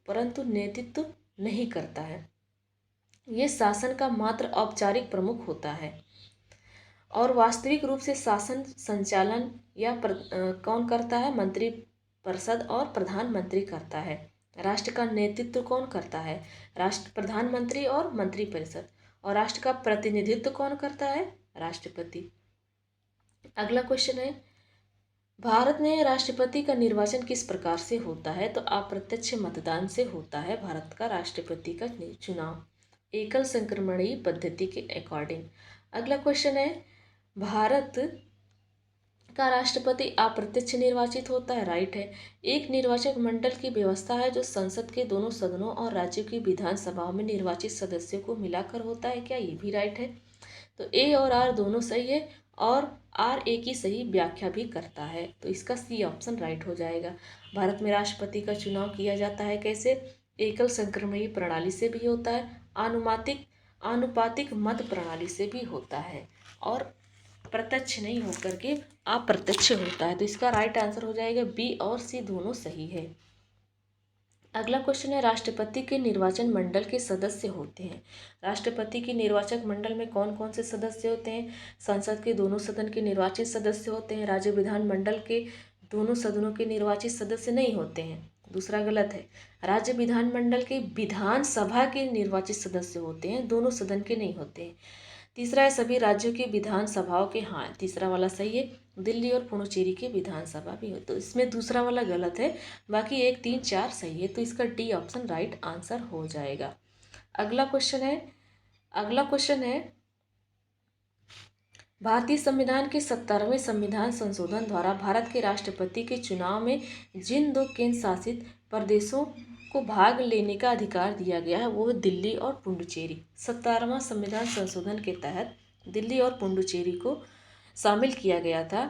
परंतु नेतृत्व नहीं करता है। ये शासन का मात्र औपचारिक प्रमुख होता है और वास्तविक रूप से शासन संचालन कौन करता है? मंत्री परिषद और प्रधानमंत्री करता है। राष्ट्र का नेतृत्व कौन करता है? राष्ट्र प्रधानमंत्री और मंत्री परिषद। और राष्ट्र का प्रतिनिधित्व कौन करता है? राष्ट्रपति। अगला क्वेश्चन है, भारत में राष्ट्रपति का निर्वाचन किस प्रकार से होता है? तो अप्रत्यक्ष मतदान से होता है भारत का राष्ट्रपति का चुनाव, एकल संक्रमणीय पद्धति के अकॉर्डिंग। अगला क्वेश्चन है, भारत का राष्ट्रपति अप्रत्यक्ष निर्वाचित होता है, राइट है। एक निर्वाचक मंडल की व्यवस्था है जो संसद के दोनों सदनों और राज्यों की विधानसभाओं में निर्वाचित सदस्यों को मिलाकर होता है क्या? ये भी राइट है। तो ए और आर दोनों सही है और आर ए की सही व्याख्या भी करता है, तो इसका सी ऑप्शन राइट हो जाएगा। भारत में राष्ट्रपति का चुनाव किया जाता है कैसे? एकल संक्रमणीय प्रणाली से भी होता है, आनुपातिक मत प्रणाली से भी होता है और प्रत्यक्ष नहीं होकर के अप्रत्यक्ष होता है, तो इसका राइट आंसर हो जाएगा बी और सी दोनों सही है। अगला क्वेश्चन है, राष्ट्रपति के निर्वाचन मंडल के सदस्य होते हैं। राष्ट्रपति के निर्वाचक मंडल में कौन कौन से सदस्य होते हैं? संसद के दोनों सदन के निर्वाचित सदस्य होते हैं। राज्य विधान मंडल के दोनों सदनों के निर्वाचित सदस्य नहीं होते हैं, दूसरा गलत है। राज्य विधान मंडल के विधानसभा के निर्वाचित सदस्य होते हैं, दोनों सदन के नहीं होते हैं। तीसरा है, सभी राज्यों की विधानसभाओं के, हाँ तीसरा वाला सही है, दिल्ली और पुडुचेरी की विधानसभा भी हो, तो इसमें दूसरा वाला गलत है, बाकी 1, 3, 4 सही है, तो इसका डी ऑप्शन राइट आंसर हो जाएगा। अगला क्वेश्चन है, भारतीय संविधान के 17वें संविधान संशोधन द्वारा भारत के राष्ट्रपति के चुनाव में जिन दो केंद्र शासित प्रदेशों को भाग लेने का अधिकार दिया गया है वो दिल्ली और पुडुचेरी। 17वां संविधान संशोधन के तहत दिल्ली और पुडुचेरी को शामिल किया गया था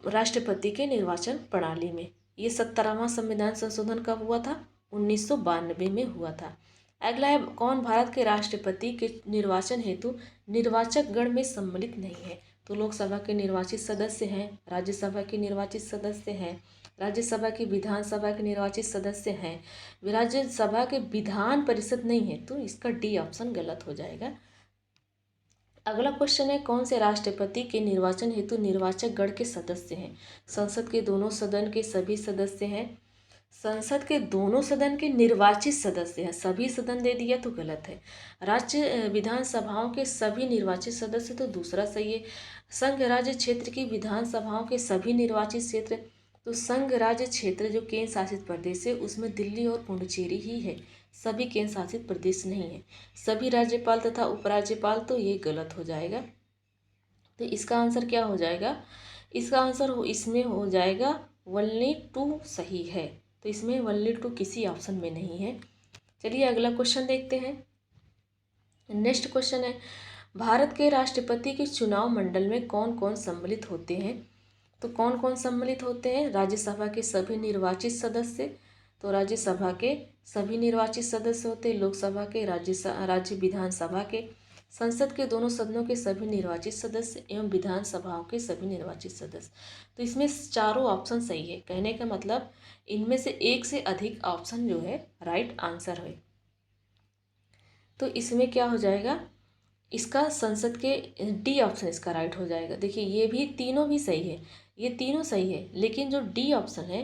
राष्ट्रपति के निर्वाचन प्रणाली में। ये 17वां संविधान संशोधन कब हुआ था? 1992 में हुआ था। अगला है, कौन भारत के राष्ट्रपति के निर्वाचन हेतु निर्वाचक गण में सम्मिलित नहीं है? तो लोकसभा के निर्वाचित सदस्य हैं, राज्यसभा के निर्वाचित सदस्य हैं, राज्यसभा की विधानसभा के निर्वाचित सदस्य हैं, राज्यसभा के विधान परिषद नहीं है, तो इसका डी ऑप्शन गलत हो जाएगा। अगला क्वेश्चन है, कौन से राष्ट्रपति के निर्वाचन हेतु निर्वाचक गण के सदस्य हैं? संसद के दोनों सदन के सभी सदस्य हैं, संसद के दोनों सदन के निर्वाचित सदस्य हैं, सभी सदन दे दिया तो गलत है। राज्य विधानसभाओं के सभी निर्वाचित सदस्य, तो दूसरा सही है। संघ राज्य क्षेत्र की विधानसभाओं के सभी निर्वाचित क्षेत्र, तो संघ राज्य क्षेत्र जो केंद्र शासित प्रदेश है उसमें दिल्ली और पुडुचेरी ही है, सभी केंद्र शासित प्रदेश नहीं है। सभी राज्यपाल तथा उपराज्यपाल, तो ये गलत हो जाएगा, तो इसका आंसर क्या हो जाएगा? इसका आंसर इसमें हो जाएगा ओनली 2 सही है, तो इसमें ओनली 2 किसी ऑप्शन में नहीं है। चलिए अगला क्वेश्चन देखते हैं। नेक्स्ट क्वेश्चन है, भारत के राष्ट्रपति के चुनाव मंडल में कौन कौन सम्मिलित होते हैं? तो कौन कौन सम्मिलित होते हैं? राज्यसभा के सभी निर्वाचित सदस्य, तो राज्यसभा के सभी निर्वाचित सदस्य होते हैं, लोकसभा के, राज्य विधानसभा के, संसद के दोनों सदनों के सभी निर्वाचित सदस्य एवं विधानसभाओं के सभी निर्वाचित सदस्य। तो इसमें चारों ऑप्शन सही है, कहने का मतलब इनमें से एक से अधिक ऑप्शन जो है राइट आंसर है। तो इसमें क्या हो जाएगा? इसका संसद के डी ऑप्शन इसका राइट हो जाएगा। देखिए ये भी तीनों भी सही है, ये तीनों सही है, लेकिन जो डी ऑप्शन है,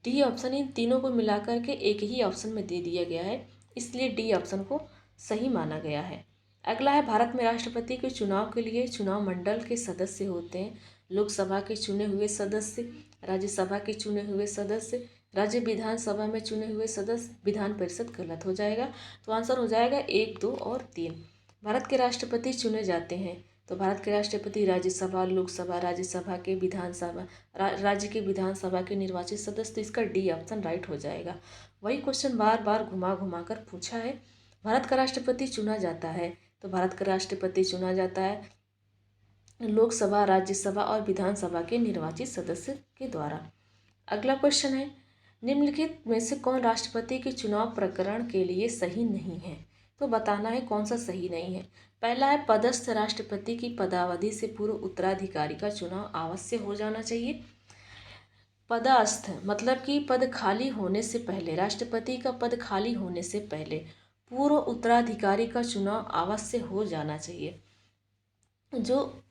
डी ऑप्शन इन तीनों को मिलाकर के एक ही ऑप्शन में दे दिया गया है, इसलिए डी ऑप्शन को सही माना गया है। अगला है, भारत में राष्ट्रपति के चुनाव के लिए चुनाव मंडल के सदस्य होते हैं लोकसभा के चुने हुए सदस्य, राज्यसभा के चुने हुए सदस्य, राज्य विधानसभा में चुने हुए सदस्य, विधान परिषद। गलत हो जाएगा, तो आंसर हो जाएगा 1, 2 और 3। भारत के राष्ट्रपति चुने जाते हैं, तो भारत के राष्ट्रपति राज्यसभा, लोकसभा, राज्यसभा के विधानसभा, राज्य के विधानसभा के निर्वाचित सदस्य, तो इसका डी ऑप्शन राइट हो जाएगा। वही क्वेश्चन बार बार घुमा घुमा कर पूछा है। भारत का राष्ट्रपति चुना जाता है, तो भारत का राष्ट्रपति चुना जाता है लोकसभा, राज्यसभा और विधानसभा के निर्वाचित सदस्य के द्वारा। अगला क्वेश्चन है, निम्नलिखित में से कौन राष्ट्रपति के चुनाव प्रकरण के लिए सही नहीं है? तो बताना है कौन सा सही नहीं है। पहला है, पदस्थ राष्ट्रपति की पदावधि से पूर्व उत्तराधिकारी का चुनाव अवश्य हो जाना चाहिए। पदस्थ मतलब कि पद खाली होने से पहले, राष्ट्रपति का पद खाली होने से पहले पूर्व उत्तराधिकारी का चुनाव अवश्य हो जाना चाहिए। जो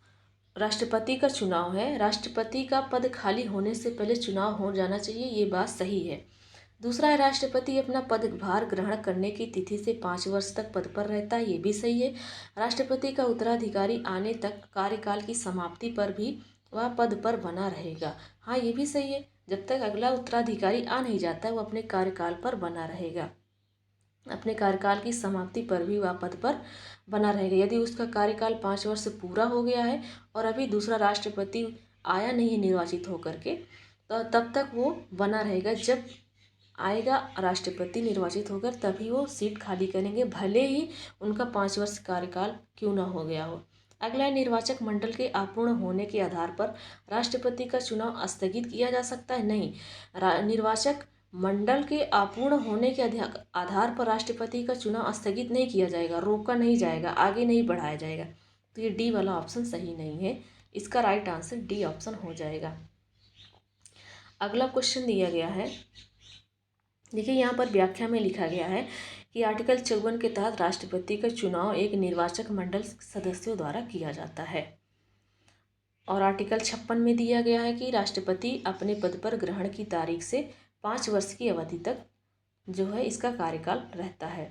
राष्ट्रपति का चुनाव है, राष्ट्रपति का पद खाली होने से पहले चुनाव हो जाना चाहिए, ये बात सही है। दूसरा है, राष्ट्रपति अपना पदभार ग्रहण करने की तिथि से 5 वर्ष तक पद पर रहता है, ये भी सही है। राष्ट्रपति का उत्तराधिकारी आने तक कार्यकाल की समाप्ति पर भी वह पद पर बना रहेगा, हाँ ये भी सही है। जब तक अगला उत्तराधिकारी आ नहीं जाता है वो अपने कार्यकाल पर बना रहेगा, अपने कार्यकाल की समाप्ति पर भी वह पद पर बना रहेगा। यदि उसका कार्यकाल 5 वर्ष पूरा हो गया है और अभी दूसरा राष्ट्रपति आया नहीं है निर्वाचित होकर के, तो तब तक वो बना रहेगा। जब आएगा राष्ट्रपति निर्वाचित होकर तभी वो सीट खाली करेंगे, भले ही उनका 5 वर्ष कार्यकाल क्यों ना हो गया हो। अगला है, निर्वाचक मंडल के अपूर्ण होने के आधार पर राष्ट्रपति का चुनाव स्थगित किया जा सकता है? नहीं, निर्वाचक मंडल के अपूर्ण होने के आधार पर राष्ट्रपति का चुनाव स्थगित नहीं किया जाएगा, रोका नहीं जाएगा, आगे नहीं बढ़ाया जाएगा। तो ये डी वाला ऑप्शन सही नहीं है, इसका राइट आंसर डी ऑप्शन हो जाएगा। अगला क्वेश्चन दिया गया है, देखिए यहाँ पर व्याख्या में लिखा गया है कि आर्टिकल 54 के तहत राष्ट्रपति का चुनाव एक निर्वाचक मंडल सदस्यों द्वारा किया जाता है। और आर्टिकल 56 में दिया गया है कि राष्ट्रपति अपने पद पर ग्रहण की तारीख से 5 वर्ष की अवधि तक जो है इसका कार्यकाल रहता है।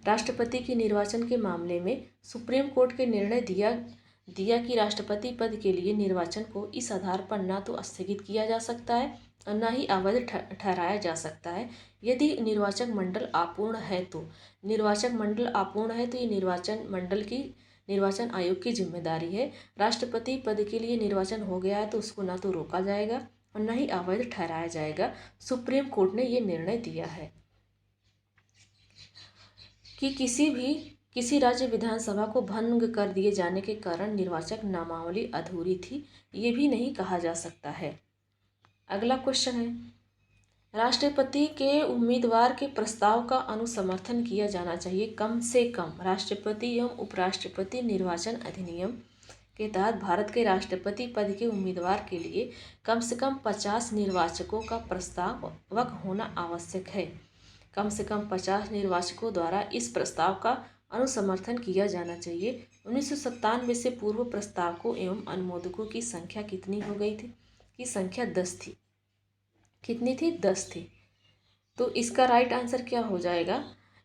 राष्ट्रपति के निर्वाचन के मामले में सुप्रीम कोर्ट के निर्णय दिया कि राष्ट्रपति पद के लिए निर्वाचन को इस आधार पर ना तो स्थगित किया जा सकता है और ना ही अवैध ठहराया जा सकता है यदि निर्वाचक मंडल अपूर्ण है। तो निर्वाचक मंडल अपूर्ण है तो ये निर्वाचन आयोग की जिम्मेदारी है। राष्ट्रपति पद के लिए निर्वाचन हो गया है तो उसको ना तो रोका जाएगा और न ही अवैध ठहराया जाएगा। सुप्रीम कोर्ट ने ये निर्णय दिया है कि किसी राज्य विधानसभा को भंग कर दिए जाने के कारण निर्वाचक नामावली अधूरी थी, ये भी नहीं कहा जा सकता है। अगला क्वेश्चन है, राष्ट्रपति के उम्मीदवार के प्रस्ताव का अनुसमर्थन किया जाना चाहिए कम से कम। राष्ट्रपति एवं उपराष्ट्रपति निर्वाचन अधिनियम के तहत भारत के राष्ट्रपति पद के उम्मीदवार के लिए कम से कम 50 निर्वाचकों का प्रस्तावक होना आवश्यक है। कम से कम 50 निर्वाचकों द्वारा इस प्रस्ताव का अनुसमर्थन किया जाना चाहिए। 1997 से पूर्व प्रस्तावकों एवं अनुमोदकों की संख्या कितनी हो गई थी? की संख्या 10 थी। कितनी थी? 10 थी। तो इसका राइट आंसर क्या हो जाएगा?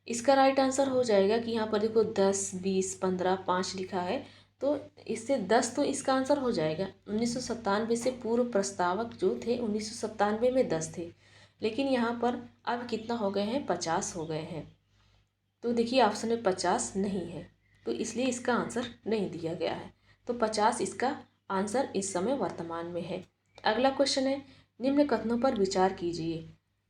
इसका राइट आंसर हो जाएगा कि यहाँ पर देखो 10, 20, 15, 5 लिखा है, तो इससे 10 तो इसका आंसर हो जाएगा। 1997 से पूर्व प्रस्तावक जो थे 1997 में 10 थे, लेकिन यहाँ पर अब कितना हो गए हैं? 50 हो गए हैं। तो देखिए ऑप्शन में 50 नहीं है, तो इसलिए इसका आंसर नहीं दिया गया है। तो 50 इसका आंसर इस समय वर्तमान में है। अगला क्वेश्चन है, निम्न कथनों पर विचार कीजिए।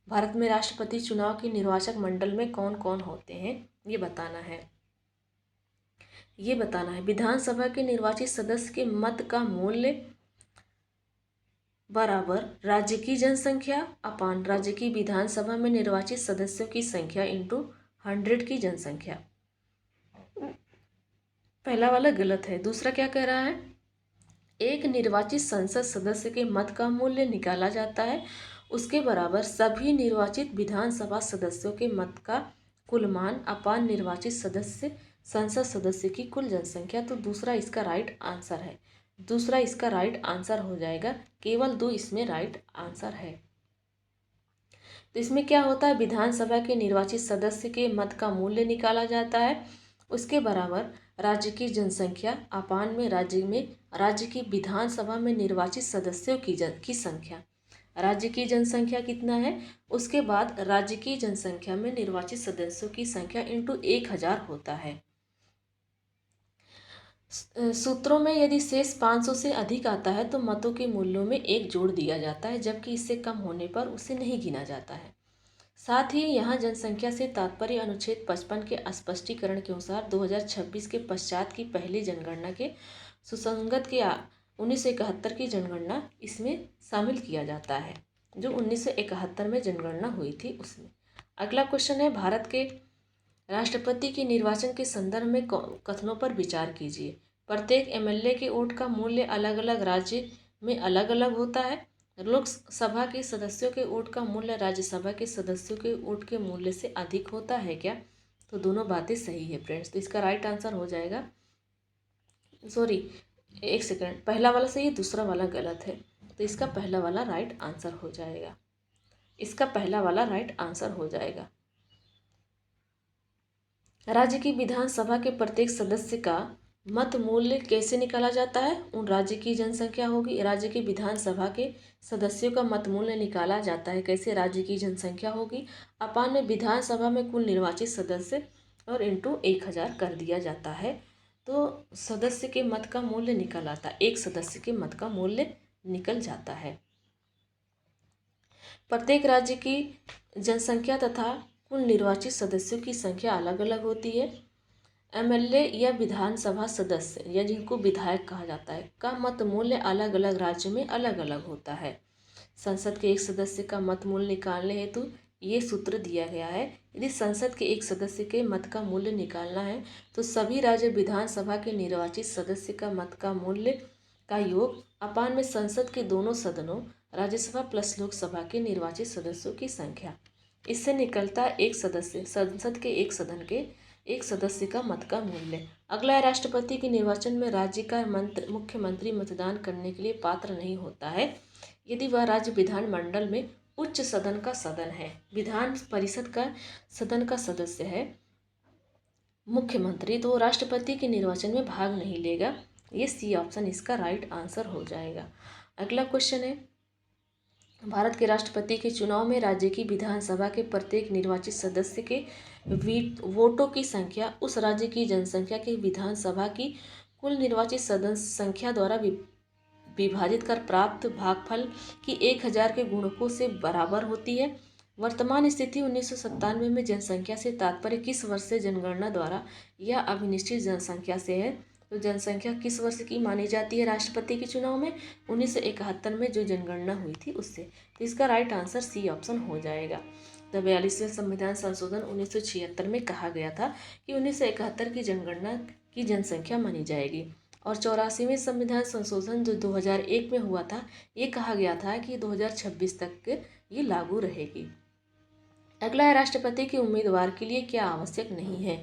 भारत में राष्ट्रपति चुनाव के निर्वाचक मंडल में कौन कौन होते हैं ये बताना है। विधानसभा के निर्वाचित सदस्य के मत का मूल्य बराबर राज्य की जनसंख्या अपान राज्य की विधानसभा में निर्वाचित सदस्यों की संख्या इंटू 100 की जनसंख्या। पहला वाला गलत है। दूसरा क्या कह रहा है? एक निर्वाचित संसद सदस्य के मत का मूल्य निकाला जाता है उसके बराबर सभी निर्वाचित विधानसभा सदस्यों के मत का कुल मान अपान निर्वाचित सदस्य संसद सदस्य की कुल जनसंख्या। तो दूसरा इसका राइट आंसर है, दूसरा इसका राइट आंसर हो जाएगा। केवल 2 इसमें राइट आंसर है। तो इसमें क्या होता है, विधानसभा के निर्वाचित सदस्य के मत का मूल्य निकाला जाता है, उसके बराबर राज्य की जनसंख्या अपान में राज्य की विधानसभा में निर्वाचित सदस्यों की संख्या। राज्य की जनसंख्या कितना है, उसके बाद राज्य की जनसंख्या में निर्वाचित सदस्यों की संख्या इंटू 1000 होता है। सूत्रों में यदि शेष 500 से अधिक आता है तो मतों के मूल्यों में 1 जोड़ दिया जाता है, जबकि इससे कम होने पर उसे नहीं गिना जाता है। साथ ही यहाँ जनसंख्या से तात्पर्य अनुच्छेद 55 के स्पष्टीकरण के अनुसार 2026 के पश्चात की पहली जनगणना के सुसंगत के 1971 की जनगणना इसमें शामिल किया जाता है, जो 1971 में जनगणना हुई थी उसमें। अगला क्वेश्चन है, भारत के राष्ट्रपति के निर्वाचन के संदर्भ में कथनों पर विचार कीजिए। प्रत्येक एमएलए के वोट का मूल्य अलग अलग राज्य में अलग अलग होता है। लोकसभा के सदस्यों के वोट का मूल्य राज्यसभा के सदस्यों के वोट के मूल्य से अधिक होता है क्या? तो दोनों बातें सही है फ्रेंड्स। तो इसका राइट आंसर हो जाएगा, सॉरी एक सेकंड, पहला वाला सही है, दूसरा वाला गलत है। तो इसका पहला वाला राइट आंसर हो जाएगा, इसका पहला वाला राइट आंसर हो जाएगा। राज्य की विधानसभा के प्रत्येक सदस्य का मत मूल्य कैसे निकाला जाता है? उन राज्य की जनसंख्या होगी, राज्य की विधानसभा के सदस्यों का मत मूल्य निकाला जाता है कैसे? राज्य की जनसंख्या होगी अपान में विधानसभा में कुल निर्वाचित सदस्य और इंटू 1000 कर दिया जाता है। तो सदस्य के मत का मूल्य निकल आता है, एक सदस्य के मत का मूल्य निकल जाता है। प्रत्येक राज्य की जनसंख्या तथा कुल निर्वाचित सदस्यों की संख्या अलग अलग होती है। एमएलए या विधानसभा सदस्य या जिनको विधायक कहा जाता है का मत मूल्य अलग अलग राज्य में अलग अलग होता है। संसद के एक सदस्य का मत मूल्य निकालने हेतु ये सूत्र दिया गया है। यदि संसद के एक सदस्य के मत का मूल्य निकालना है तो सभी राज्य विधानसभा के निर्वाचित सदस्य का मत का मूल्य का योग अपान में संसद के दोनों सदनों राज्यसभा प्लस लोकसभा के निर्वाचित सदस्यों की संख्या। इससे निकलता एक सदस्य संसद के एक सदन के एक सदस्य का मत का मूल्य। अगला है, राष्ट्रपति के निर्वाचन में राज्य का मुख्यमंत्री मतदान करने के लिए पात्र नहीं होता है यदि वह राज्य विधानमंडल में उच्च सदन का सदन है, विधान परिषद का सदन का सदस्य है मुख्यमंत्री, तो राष्ट्रपति के निर्वाचन में भाग नहीं लेगा। ये सी ऑप्शन इसका राइट आंसर हो जाएगा। अगला क्वेश्चन है, भारत के राष्ट्रपति के चुनाव में राज्य की विधानसभा के प्रत्येक निर्वाचित सदस्य के वोटों की संख्या उस राज्य की जनसंख्या की विधानसभा की कुल निर्वाचित सदस्य संख्या द्वारा विभाजित कर प्राप्त भागफल की 1000 के गुणकों से बराबर होती है। वर्तमान स्थिति 1997 में जनसंख्या से तात्पर्य किस वर्ष से जनगणना द्वारा या अभिनिश्चित जनसंख्या से है? तो जनसंख्या किस वर्ष की मानी जाती है राष्ट्रपति के चुनाव में? 1971 में जो जनगणना हुई थी उससे। तो इसका राइट आंसर सी ऑप्शन हो जाएगा। तो 42वें संविधान संशोधन 1976 में कहा गया था कि 1971 की जनगणना की जनसंख्या मानी जाएगी, और 84वें संविधान संशोधन जो 2001 में हुआ था, ये कहा गया था कि 2026 तक ये लागू रहेगी। अगला है, राष्ट्रपति के उम्मीदवार के लिए क्या आवश्यक नहीं है?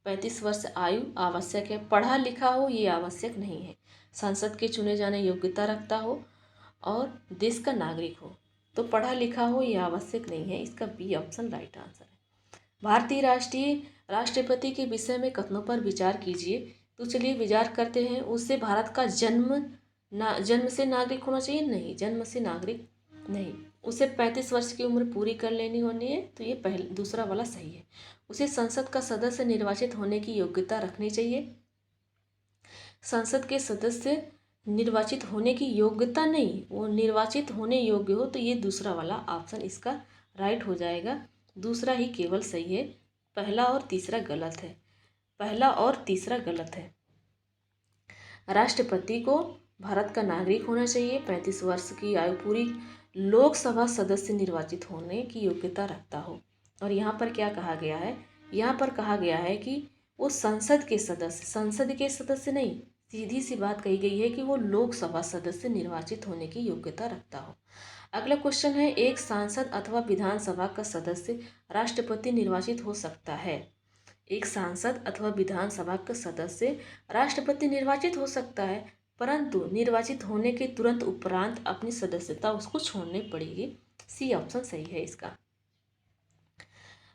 35 वर्ष आयु आवश्यक है, पढ़ा लिखा हो ये आवश्यक नहीं है, संसद के चुने जाने योग्यता रखता हो और देश का नागरिक हो। तो पढ़ा लिखा हो ये आवश्यक नहीं है, इसका बी ऑप्शन राइट आंसर है। भारतीय राष्ट्रपति के विषय में कथनों पर विचार कीजिए। तो चलिए विचार करते हैं। उससे भारत का जन्म से नागरिक होना चाहिए? नहीं, जन्म से नागरिक नहीं। उसे 35 वर्ष की उम्र पूरी कर लेनी होनी है, तो ये दूसरा वाला सही है। उसे संसद का सदस्य निर्वाचित होने की योग्यता रखनी चाहिए। संसद के सदस्य निर्वाचित होने की योग्यता नहीं, वो निर्वाचित होने योग्य हो, तो ये दूसरा वाला ऑप्शन इसका राइट हो जाएगा। दूसरा ही केवल सही है, पहला और तीसरा गलत है, पहला और तीसरा गलत है। राष्ट्रपति को भारत का नागरिक होना चाहिए, 35 वर्ष की आयु पूरी, लोकसभा सदस्य निर्वाचित होने की योग्यता रखता हो। और यहाँ पर क्या कहा गया है? यहाँ पर कहा गया है कि वो संसद के सदस्य नहीं, सीधी सी बात कही गई है कि वो लोकसभा सदस्य निर्वाचित होने की योग्यता रखता हो। अगला क्वेश्चन है, एक सांसद अथवा विधानसभा का सदस्य राष्ट्रपति निर्वाचित हो सकता है? एक सांसद अथवा विधानसभा का सदस्य राष्ट्रपति निर्वाचित हो सकता है, परंतु निर्वाचित होने के तुरंत उपरांत अपनी सदस्यता उसको छोड़नी पड़ेगी। सी ऑप्शन सही है इसका।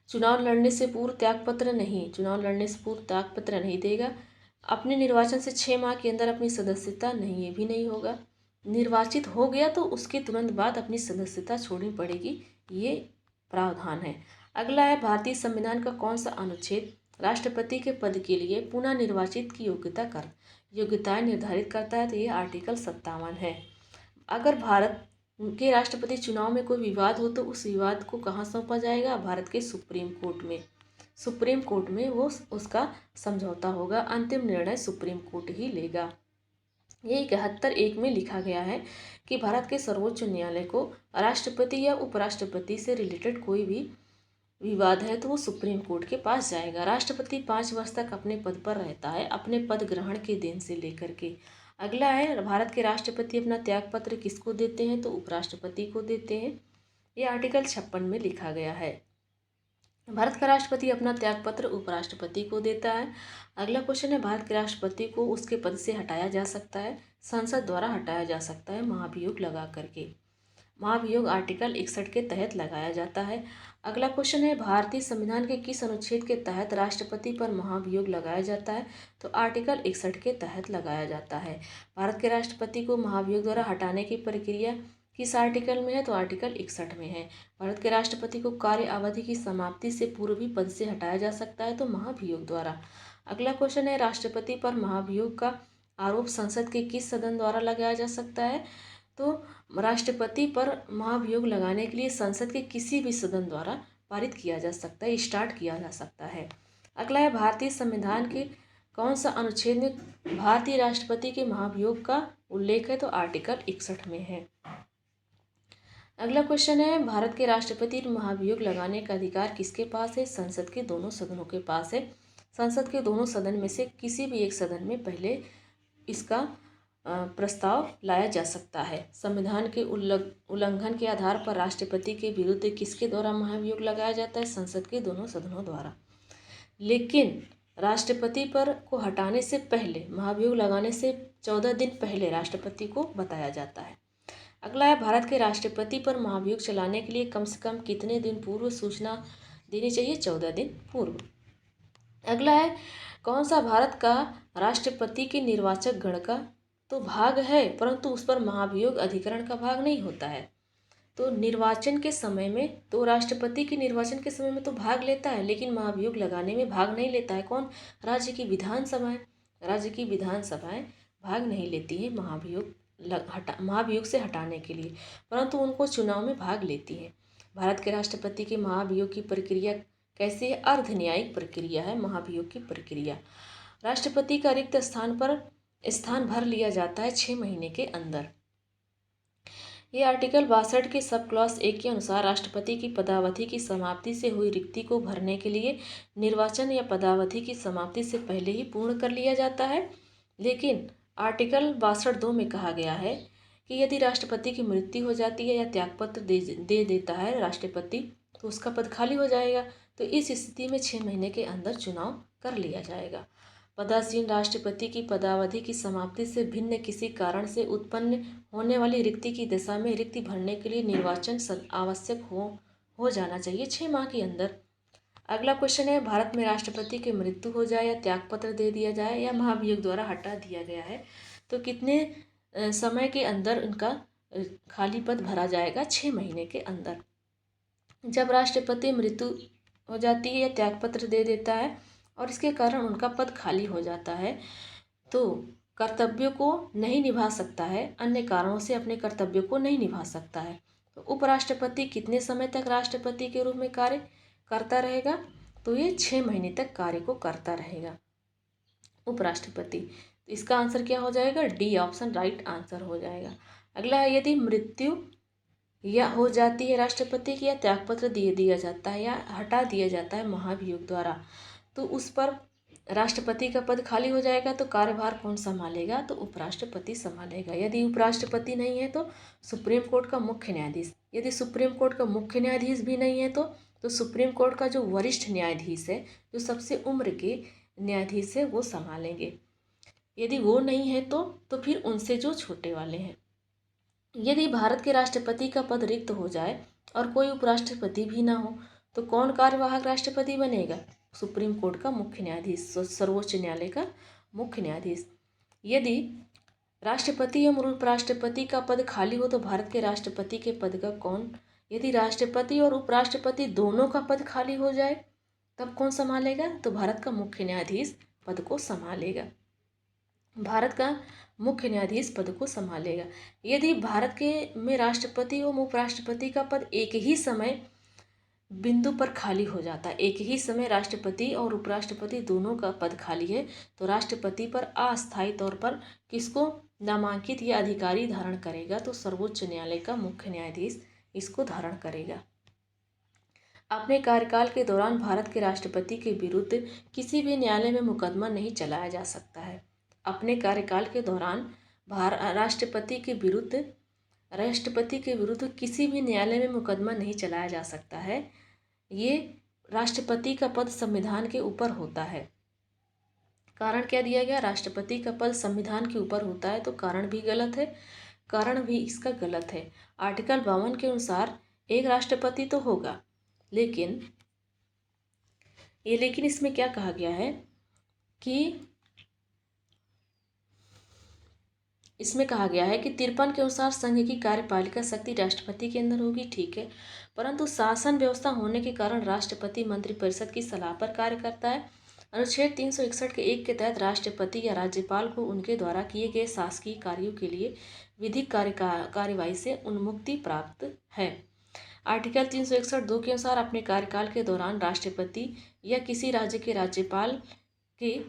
चुनाव लड़ने से पूर्व त्यागपत्र नहीं, चुनाव लड़ने से पूर्व त्यागपत्र नहीं देगा। अपने निर्वाचन से 6 माह के अंदर अपनी सदस्यता नहीं, ये भी नहीं होगा। निर्वाचित हो गया तो उसके तुरंत बाद अपनी सदस्यता छोड़नी पड़ेगी, ये प्रावधान है। अगला है भारतीय संविधान का कौन सा अनुच्छेद राष्ट्रपति के पद के लिए पुनः निर्वाचित की योग्यताएं निर्धारित करता है? तो ये आर्टिकल 57 है। अगर भारत के राष्ट्रपति चुनाव में कोई विवाद हो तो उस विवाद को कहाँ सौंपा जाएगा? भारत के सुप्रीम कोर्ट में। सुप्रीम कोर्ट में वो उसका समझौता होगा, अंतिम निर्णय सुप्रीम कोर्ट ही लेगा। ये 71(1) में लिखा गया है कि भारत के सर्वोच्च न्यायालय को राष्ट्रपति या उपराष्ट्रपति से रिलेटेड कोई भी विवाद है तो वो सुप्रीम कोर्ट के पास जाएगा। राष्ट्रपति 5 वर्ष तक अपने पद पर रहता है, अपने पद ग्रहण के दिन से लेकर के। अगला है भारत के राष्ट्रपति अपना त्यागपत्र किसको देते हैं? तो उपराष्ट्रपति को देते हैं। ये आर्टिकल 56 में लिखा गया है। भारत का राष्ट्रपति अपना त्यागपत्र उपराष्ट्रपति को देता है। अगला क्वेश्चन है भारत के राष्ट्रपति को उसके पद से हटाया जा सकता है, संसद द्वारा हटाया जा सकता है महाभियोग लगा करके। महाभियोग आर्टिकल 61 के तहत लगाया जाता है। अगला क्वेश्चन है भारतीय संविधान के किस अनुच्छेद के तहत राष्ट्रपति पर महाभियोग लगाया जाता है? तो आर्टिकल 61 के तहत लगाया जाता है। भारत के राष्ट्रपति को महाभियोग द्वारा हटाने की प्रक्रिया किस आर्टिकल में है? तो आर्टिकल 61 में है। भारत के राष्ट्रपति को कार्य अवधि की समाप्ति से पूर्व भी पद से हटाया जा सकता है, तो महाभियोग द्वारा। अगला क्वेश्चन है राष्ट्रपति पर महाभियोग का आरोप संसद के किस सदन द्वारा लगाया जा सकता है? तो राष्ट्रपति पर महाभियोग लगाने के लिए संसद के किसी भी सदन द्वारा पारित किया जा सकता है, स्टार्ट किया जा सकता है। अगला है भारतीय संविधान के कौन सा अनुच्छेद में भारतीय राष्ट्रपति के महाभियोग का उल्लेख है? तो आर्टिकल 61 में है। अगला क्वेश्चन है भारत के राष्ट्रपति महाभियोग लगाने का अधिकार किसके पास है? संसद के दोनों सदनों के पास है। संसद के दोनों सदन में से किसी भी एक सदन में पहले इसका प्रस्ताव लाया जा सकता है। संविधान के उल्लंघन के आधार पर राष्ट्रपति के विरुद्ध किसके द्वारा महाभियोग लगाया जाता है? संसद के दोनों सदनों द्वारा। लेकिन राष्ट्रपति पर को हटाने से पहले, महाभियोग लगाने से 14 दिन पहले राष्ट्रपति को बताया जाता है। अगला है भारत के राष्ट्रपति पर महाभियोग चलाने के लिए कम से कम कितने दिन पूर्व सूचना देनी चाहिए? 14 दिन पूर्व। अगला है कौन सा भारत का राष्ट्रपति के निर्वाचक गण का तो भाग है, परंतु उस पर महाभियोग अधिकरण का भाग नहीं होता है। तो निर्वाचन के समय में, तो राष्ट्रपति के निर्वाचन के समय में तो भाग लेता है, लेकिन महाभियोग लगाने में भाग नहीं लेता है। कौन? राज्य की विधानसभाएं। राज्य की विधानसभाएं भाग नहीं लेती है महाभियोग से हटाने के लिए, परंतु उनको चुनाव में भाग लेती है। भारत के राष्ट्रपति के महाभियोग की प्रक्रिया कैसी है? अर्ध न्यायिक प्रक्रिया है महाभियोग की प्रक्रिया। राष्ट्रपति का रिक्त स्थान भर लिया जाता है 6 महीने के अंदर। ये आर्टिकल 62 के सब क्लॉज 1 के अनुसार राष्ट्रपति की पदावधि की समाप्ति से हुई रिक्ति को भरने के लिए निर्वाचन या पदावधि की समाप्ति से पहले ही पूर्ण कर लिया जाता है। लेकिन आर्टिकल 62(2) में कहा गया है कि यदि राष्ट्रपति की मृत्यु हो जाती है या त्यागपत्र दे देता है राष्ट्रपति, तो उसका पद खाली हो जाएगा। तो इस स्थिति में 6 महीने के अंदर चुनाव कर लिया जाएगा। पदासीन राष्ट्रपति की पदावधि की समाप्ति से भिन्न किसी कारण से उत्पन्न होने वाली रिक्ति की दशा में रिक्ति भरने के लिए निर्वाचन आवश्यक हो जाना चाहिए 6 माह के अंदर। अगला क्वेश्चन है भारत में राष्ट्रपति की मृत्यु हो जाए या त्यागपत्र दे दिया जाए या महाभियोग द्वारा हटा दिया गया है, तो कितने समय के अंदर उनका खाली पद भरा जाएगा? 6 महीने के अंदर। जब राष्ट्रपति मृत्यु हो जाती है या त्यागपत्र दे देता है और इसके कारण उनका पद खाली हो जाता है, तो कर्तव्यों को नहीं निभा सकता है, अन्य कारणों से अपने कर्तव्यों को नहीं निभा सकता है, तो उपराष्ट्रपति कितने समय तक राष्ट्रपति के रूप में कार्य करता रहेगा? तो ये 6 महीने तक कार्य को करता रहेगा उपराष्ट्रपति। तो इसका आंसर क्या हो जाएगा? डी ऑप्शन राइट आंसर हो जाएगा। अगला है यदि मृत्यु या हो जाती है राष्ट्रपति की या त्यागपत्र दे दिया जाता है या हटा दिया जाता है महाभियोग द्वारा, तो उस पर राष्ट्रपति का पद खाली हो जाएगा, तो कार्यभार कौन संभालेगा? तो उपराष्ट्रपति संभालेगा। यदि उपराष्ट्रपति नहीं है तो सुप्रीम कोर्ट का मुख्य न्यायाधीश, यदि सुप्रीम कोर्ट का मुख्य न्यायाधीश भी नहीं है तो तो सुप्रीम कोर्ट का जो वरिष्ठ न्यायाधीश है, जो सबसे उम्र के न्यायाधीश है, वो संभालेंगे। यदि वो नहीं है तो फिर उनसे जो छोटे वाले हैं। यदि भारत के राष्ट्रपति का पद रिक्त हो जाए और कोई उपराष्ट्रपति भी ना हो तो कौन कार्यवाहक राष्ट्रपति बनेगा? सुप्रीम कोर्ट का मुख्य न्यायाधीश, सर्वोच्च न्यायालय का मुख्य न्यायाधीश। यदि राष्ट्रपति एवं उपराष्ट्रपति का पद खाली हो तो भारत के राष्ट्रपति के पद का कौन? यदि राष्ट्रपति और उपराष्ट्रपति दोनों का पद खाली हो जाए तब कौन संभालेगा? तो भारत का मुख्य न्यायाधीश पद को संभालेगा। भारत का मुख्य न्यायाधीश पद को संभालेगा। यदि भारत के में राष्ट्रपति एवं उपराष्ट्रपति का पद एक ही समय बिंदु पर खाली हो जाता है, एक ही समय राष्ट्रपति और उपराष्ट्रपति दोनों का पद खाली है, तो राष्ट्रपति पर अस्थायी तौर पर किसको नामांकित या अधिकारी धारण करेगा? तो सर्वोच्च न्यायालय का मुख्य न्यायाधीश इसको धारण करेगा। अपने कार्यकाल के दौरान भारत के राष्ट्रपति के विरुद्ध किसी भी न्यायालय में मुकदमा नहीं चलाया जा सकता है। अपने कार्यकाल के दौरान राष्ट्रपति के विरुद्ध किसी भी न्यायालय में मुकदमा नहीं चलाया जा सकता है। ये राष्ट्रपति का पद संविधान के ऊपर होता है। कारण क्या दिया गया? राष्ट्रपति का पद संविधान के ऊपर होता है, तो कारण भी गलत है, कारण भी इसका गलत है। आर्टिकल 52 के अनुसार एक राष्ट्रपति तो होगा, लेकिन इसमें क्या कहा गया है कि इसमें कहा गया है कि 53 के अनुसार संघ की कार्यपालिका शक्ति राष्ट्रपति के अंदर होगी, ठीक है, परंतु शासन व्यवस्था होने के कारण राष्ट्रपति मंत्रिपरिषद की सलाह पर कार्य करता है। अनुच्छेद 361 के 1 के तहत राष्ट्रपति या राज्यपाल को उनके द्वारा किए गए शासकीय कार्यों के लिए विधिक कार्यवाही से उन्मुक्ति प्राप्त है। आर्टिकल 361(2) के अनुसार अपने कार्यकाल के दौरान राष्ट्रपति या किसी राज्य के राज्यपाल के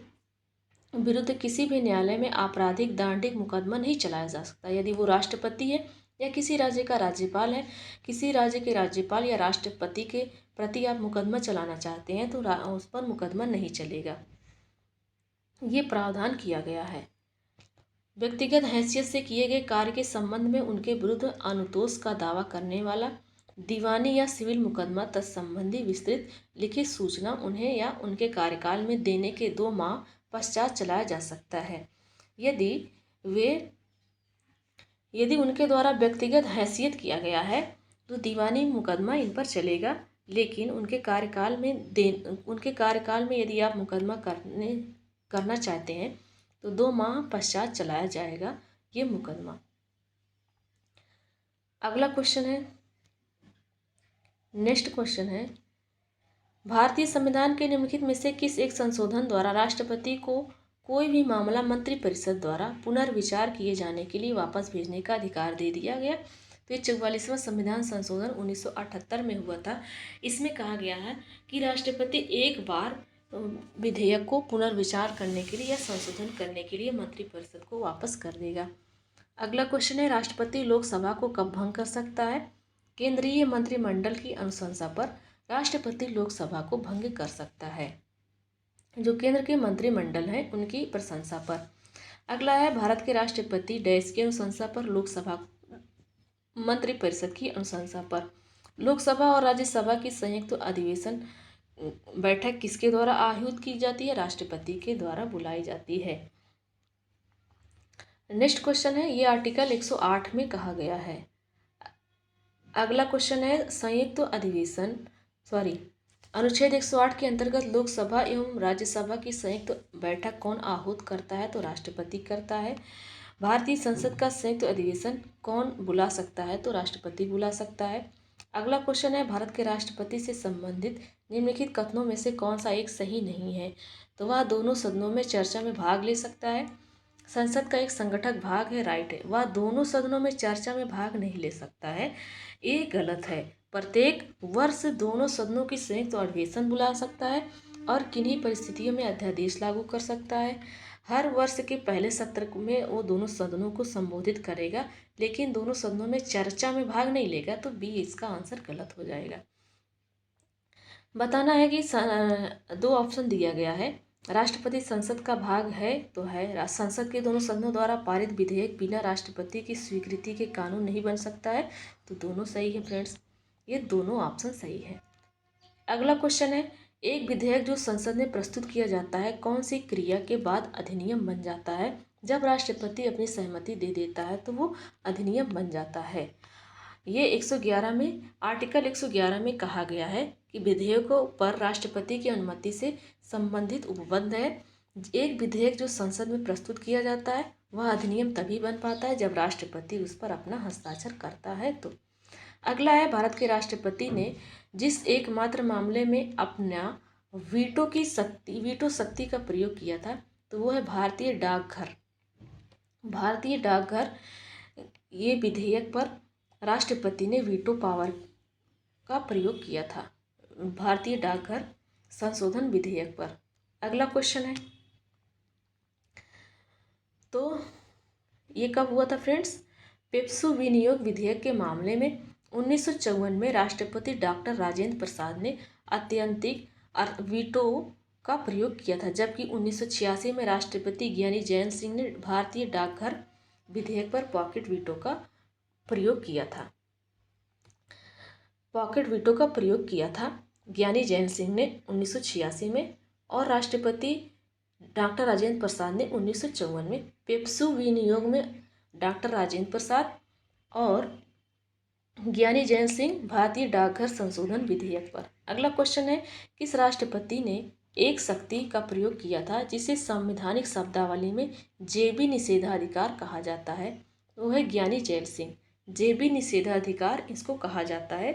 विरुद्ध किसी भी न्यायालय में आपराधिक दांडिक मुकदमा नहीं चलाया जा सकता। यदि वो राष्ट्रपति है या किसी राज्य का राज्यपाल है, किसी राज्य के राज्यपाल या राष्ट्रपति के प्रति आप मुकदमा चलाना चाहते हैं तो उस पर मुकदमा नहीं चलेगा। ये प्रावधान किया गया है। व्यक्तिगत हैसियत से किए गए कार्य के संबंध में उनके विरुद्ध अनुतोष का दावा करने वाला दीवानी या सिविल मुकदमा तत्संबंधी विस्तृत लिखित सूचना उन्हें या उनके कार्यकाल में देने के 2 माह पश्चात चलाया जा सकता है। यदि उनके द्वारा व्यक्तिगत हैसियत किया गया है तो दीवानी मुकदमा इन पर चलेगा, लेकिन उनके कार्यकाल में यदि आप मुकदमा करना चाहते हैं तो 2 माह पश्चात चलाया जाएगा ये मुकदमा। अगला क्वेश्चन है, नेक्स्ट क्वेश्चन है, भारतीय संविधान के निम्नलिखित में से किस एक संशोधन द्वारा राष्ट्रपति को कोई भी मामला मंत्रिपरिषद द्वारा पुनर्विचार किए जाने के लिए वापस भेजने का अधिकार दे दिया गया? तो ये 44वां संविधान संशोधन 1978 में हुआ था। इसमें कहा गया है कि राष्ट्रपति एक बार विधेयक को पुनर्विचार करने के लिए या संशोधन करने के लिए मंत्रिपरिषद को वापस कर देगा। अगला क्वेश्चन है, राष्ट्रपति लोकसभा को कब भंग कर सकता है? केंद्रीय मंत्रिमंडल की अनुशंसा पर राष्ट्रपति लोकसभा को भंग कर सकता है, जो केंद्र के मंत्रिमंडल है उनकी प्रशंसा पर। अगला है, भारत के राष्ट्रपति डैश की अनुशंसा पर, लोकसभा मंत्रिपरिषद की अनुशंसा पर। लोकसभा और राज्यसभा की संयुक्त अधिवेशन बैठक किसके द्वारा आहूत की जाती है? राष्ट्रपति के द्वारा बुलाई जाती है। नेक्स्ट क्वेश्चन है, ये आर्टिकल 108 में कहा गया है। अगला क्वेश्चन है, संयुक्त अधिवेशन अनुच्छेद 108 के अंतर्गत लोकसभा एवं राज्यसभा की संयुक्त बैठक कौन आहूत करता है? तो राष्ट्रपति करता है। भारतीय संसद का संयुक्त अधिवेशन कौन बुला सकता है? तो राष्ट्रपति बुला सकता है। अगला क्वेश्चन है, भारत के राष्ट्रपति से संबंधित निम्नलिखित कथनों में से कौन सा एक सही नहीं है? तो वह दोनों सदनों में चर्चा में भाग ले सकता है। संसद का एक संगठक भाग है, राइट है। वह दोनों सदनों में चर्चा में भाग नहीं ले सकता है, ये गलत है। प्रत्येक वर्ष दोनों सदनों की संयुक्त अधिवेशन बुला सकता है और किन्हीं परिस्थितियों में अध्यादेश लागू कर सकता है। हर वर्ष के पहले सत्र में वो दोनों सदनों को संबोधित करेगा, लेकिन दोनों सदनों में चर्चा में भाग नहीं लेगा, तो बी इसका आंसर गलत हो जाएगा। बताना है कि 2 ऑप्शन दिया गया है। राष्ट्रपति संसद का भाग है तो है, संसद के दोनों सदनों द्वारा पारित विधेयक बिना राष्ट्रपति की स्वीकृति के कानून नहीं बन सकता है, तो दोनों सही है फ्रेंड्स, ये दोनों ऑप्शन सही है। अगला क्वेश्चन है, एक विधेयक जो संसद में प्रस्तुत किया जाता है कौन सी क्रिया के बाद अधिनियम बन जाता है? जब राष्ट्रपति अपनी सहमति दे देता है तो वो अधिनियम बन जाता है। ये 111 में आर्टिकल 111 में कहा गया है कि विधेयकों पर राष्ट्रपति की अनुमति से संबंधित उपबंध है। एक विधेयक जो संसद में प्रस्तुत किया जाता है वह अधिनियम तभी बन पाता है जब राष्ट्रपति उस पर अपना हस्ताक्षर करता है। तो अगला है, भारत के राष्ट्रपति ने जिस एकमात्र मामले में अपना वीटो शक्ति का प्रयोग किया था तो वो है भारतीय डाकघर। भारतीय डाकघर ये विधेयक पर राष्ट्रपति ने वीटो पावर का प्रयोग किया था, भारतीय डाकघर संशोधन विधेयक पर। अगला क्वेश्चन है, तो ये कब हुआ था फ्रेंड्स? पेप्सू विनियोग विधेयक के मामले में 1954 में राष्ट्रपति डॉक्टर राजेंद्र प्रसाद ने आत्यंतिक वीटो का प्रयोग किया था, जबकि 1986 में राष्ट्रपति ज्ञानी जैल सिंह ने भारतीय डाकघर विधेयक पर पॉकेट वीटो का प्रयोग किया था। पॉकेट वीटो का प्रयोग किया था ज्ञानी जैल सिंह ने 1986 में और राष्ट्रपति डॉक्टर राजेंद्र प्रसाद ने 1954 में। पेप्सू विनियोग में डॉक्टर राजेंद्र प्रसाद और ज्ञानी जैल सिंह भारतीय डाकघर संशोधन विधेयक पर। अगला क्वेश्चन है, किस राष्ट्रपति ने एक शक्ति का प्रयोग किया था जिसे संवैधानिक शब्दावली में जेबी निषेधाधिकार कहा जाता है? वो है ज्ञानी जैल सिंह। जेबी निषेधाधिकार इसको कहा जाता है।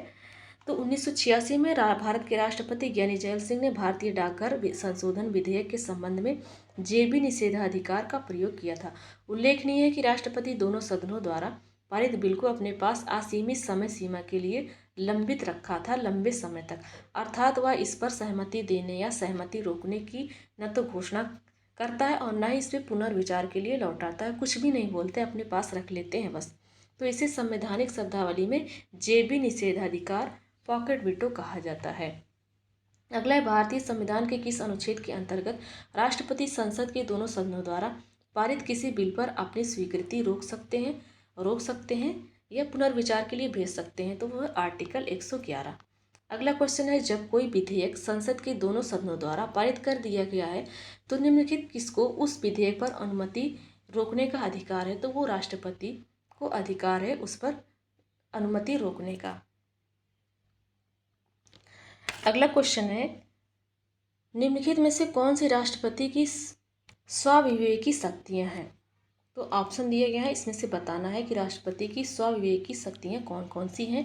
तो 1986 में भारत के राष्ट्रपति ज्ञानी जैल सिंह ने भारतीय डाकघर संशोधन विधेयक के संबंध में जेबी निषेधाधिकार का प्रयोग किया था। उल्लेखनीय है कि राष्ट्रपति दोनों सदनों द्वारा पारित बिल को अपने पास असीमित समय सीमा के लिए लंबित रखा था, लंबे समय तक, अर्थात वह इस पर सहमति देने या सहमति रोकने की न तो घोषणा करता है और न ही इस पर पुनर्विचार के लिए लौटाता है। कुछ भी नहीं बोलते, अपने पास रख लेते हैं बस। तो इसे संवैधानिक शब्दावली में जेबी निषेधाधिकार पॉकेट वीटो कहा जाता है। अगला है, भारतीय संविधान के किस अनुच्छेद के अंतर्गत राष्ट्रपति संसद के दोनों सदनों द्वारा पारित किसी बिल पर अपनी स्वीकृति रोक सकते हैं या पुनर्विचार के लिए भेज सकते हैं? तो वह आर्टिकल 111। अगला क्वेश्चन है, जब कोई विधेयक संसद के दोनों सदनों द्वारा पारित कर दिया गया है तो निम्नलिखित किसको उस विधेयक पर अनुमति रोकने का अधिकार है? तो वो राष्ट्रपति को अधिकार है उस पर अनुमति रोकने का। अगला क्वेश्चन है, निम्नलिखित में से कौन सी राष्ट्रपति की स्वाविवेकी शक्तियां हैं? तो ऑप्शन दिया गया है, इसमें से बताना है कि राष्ट्रपति की स्वाविवेकी शक्तियां कौन कौन सी हैं।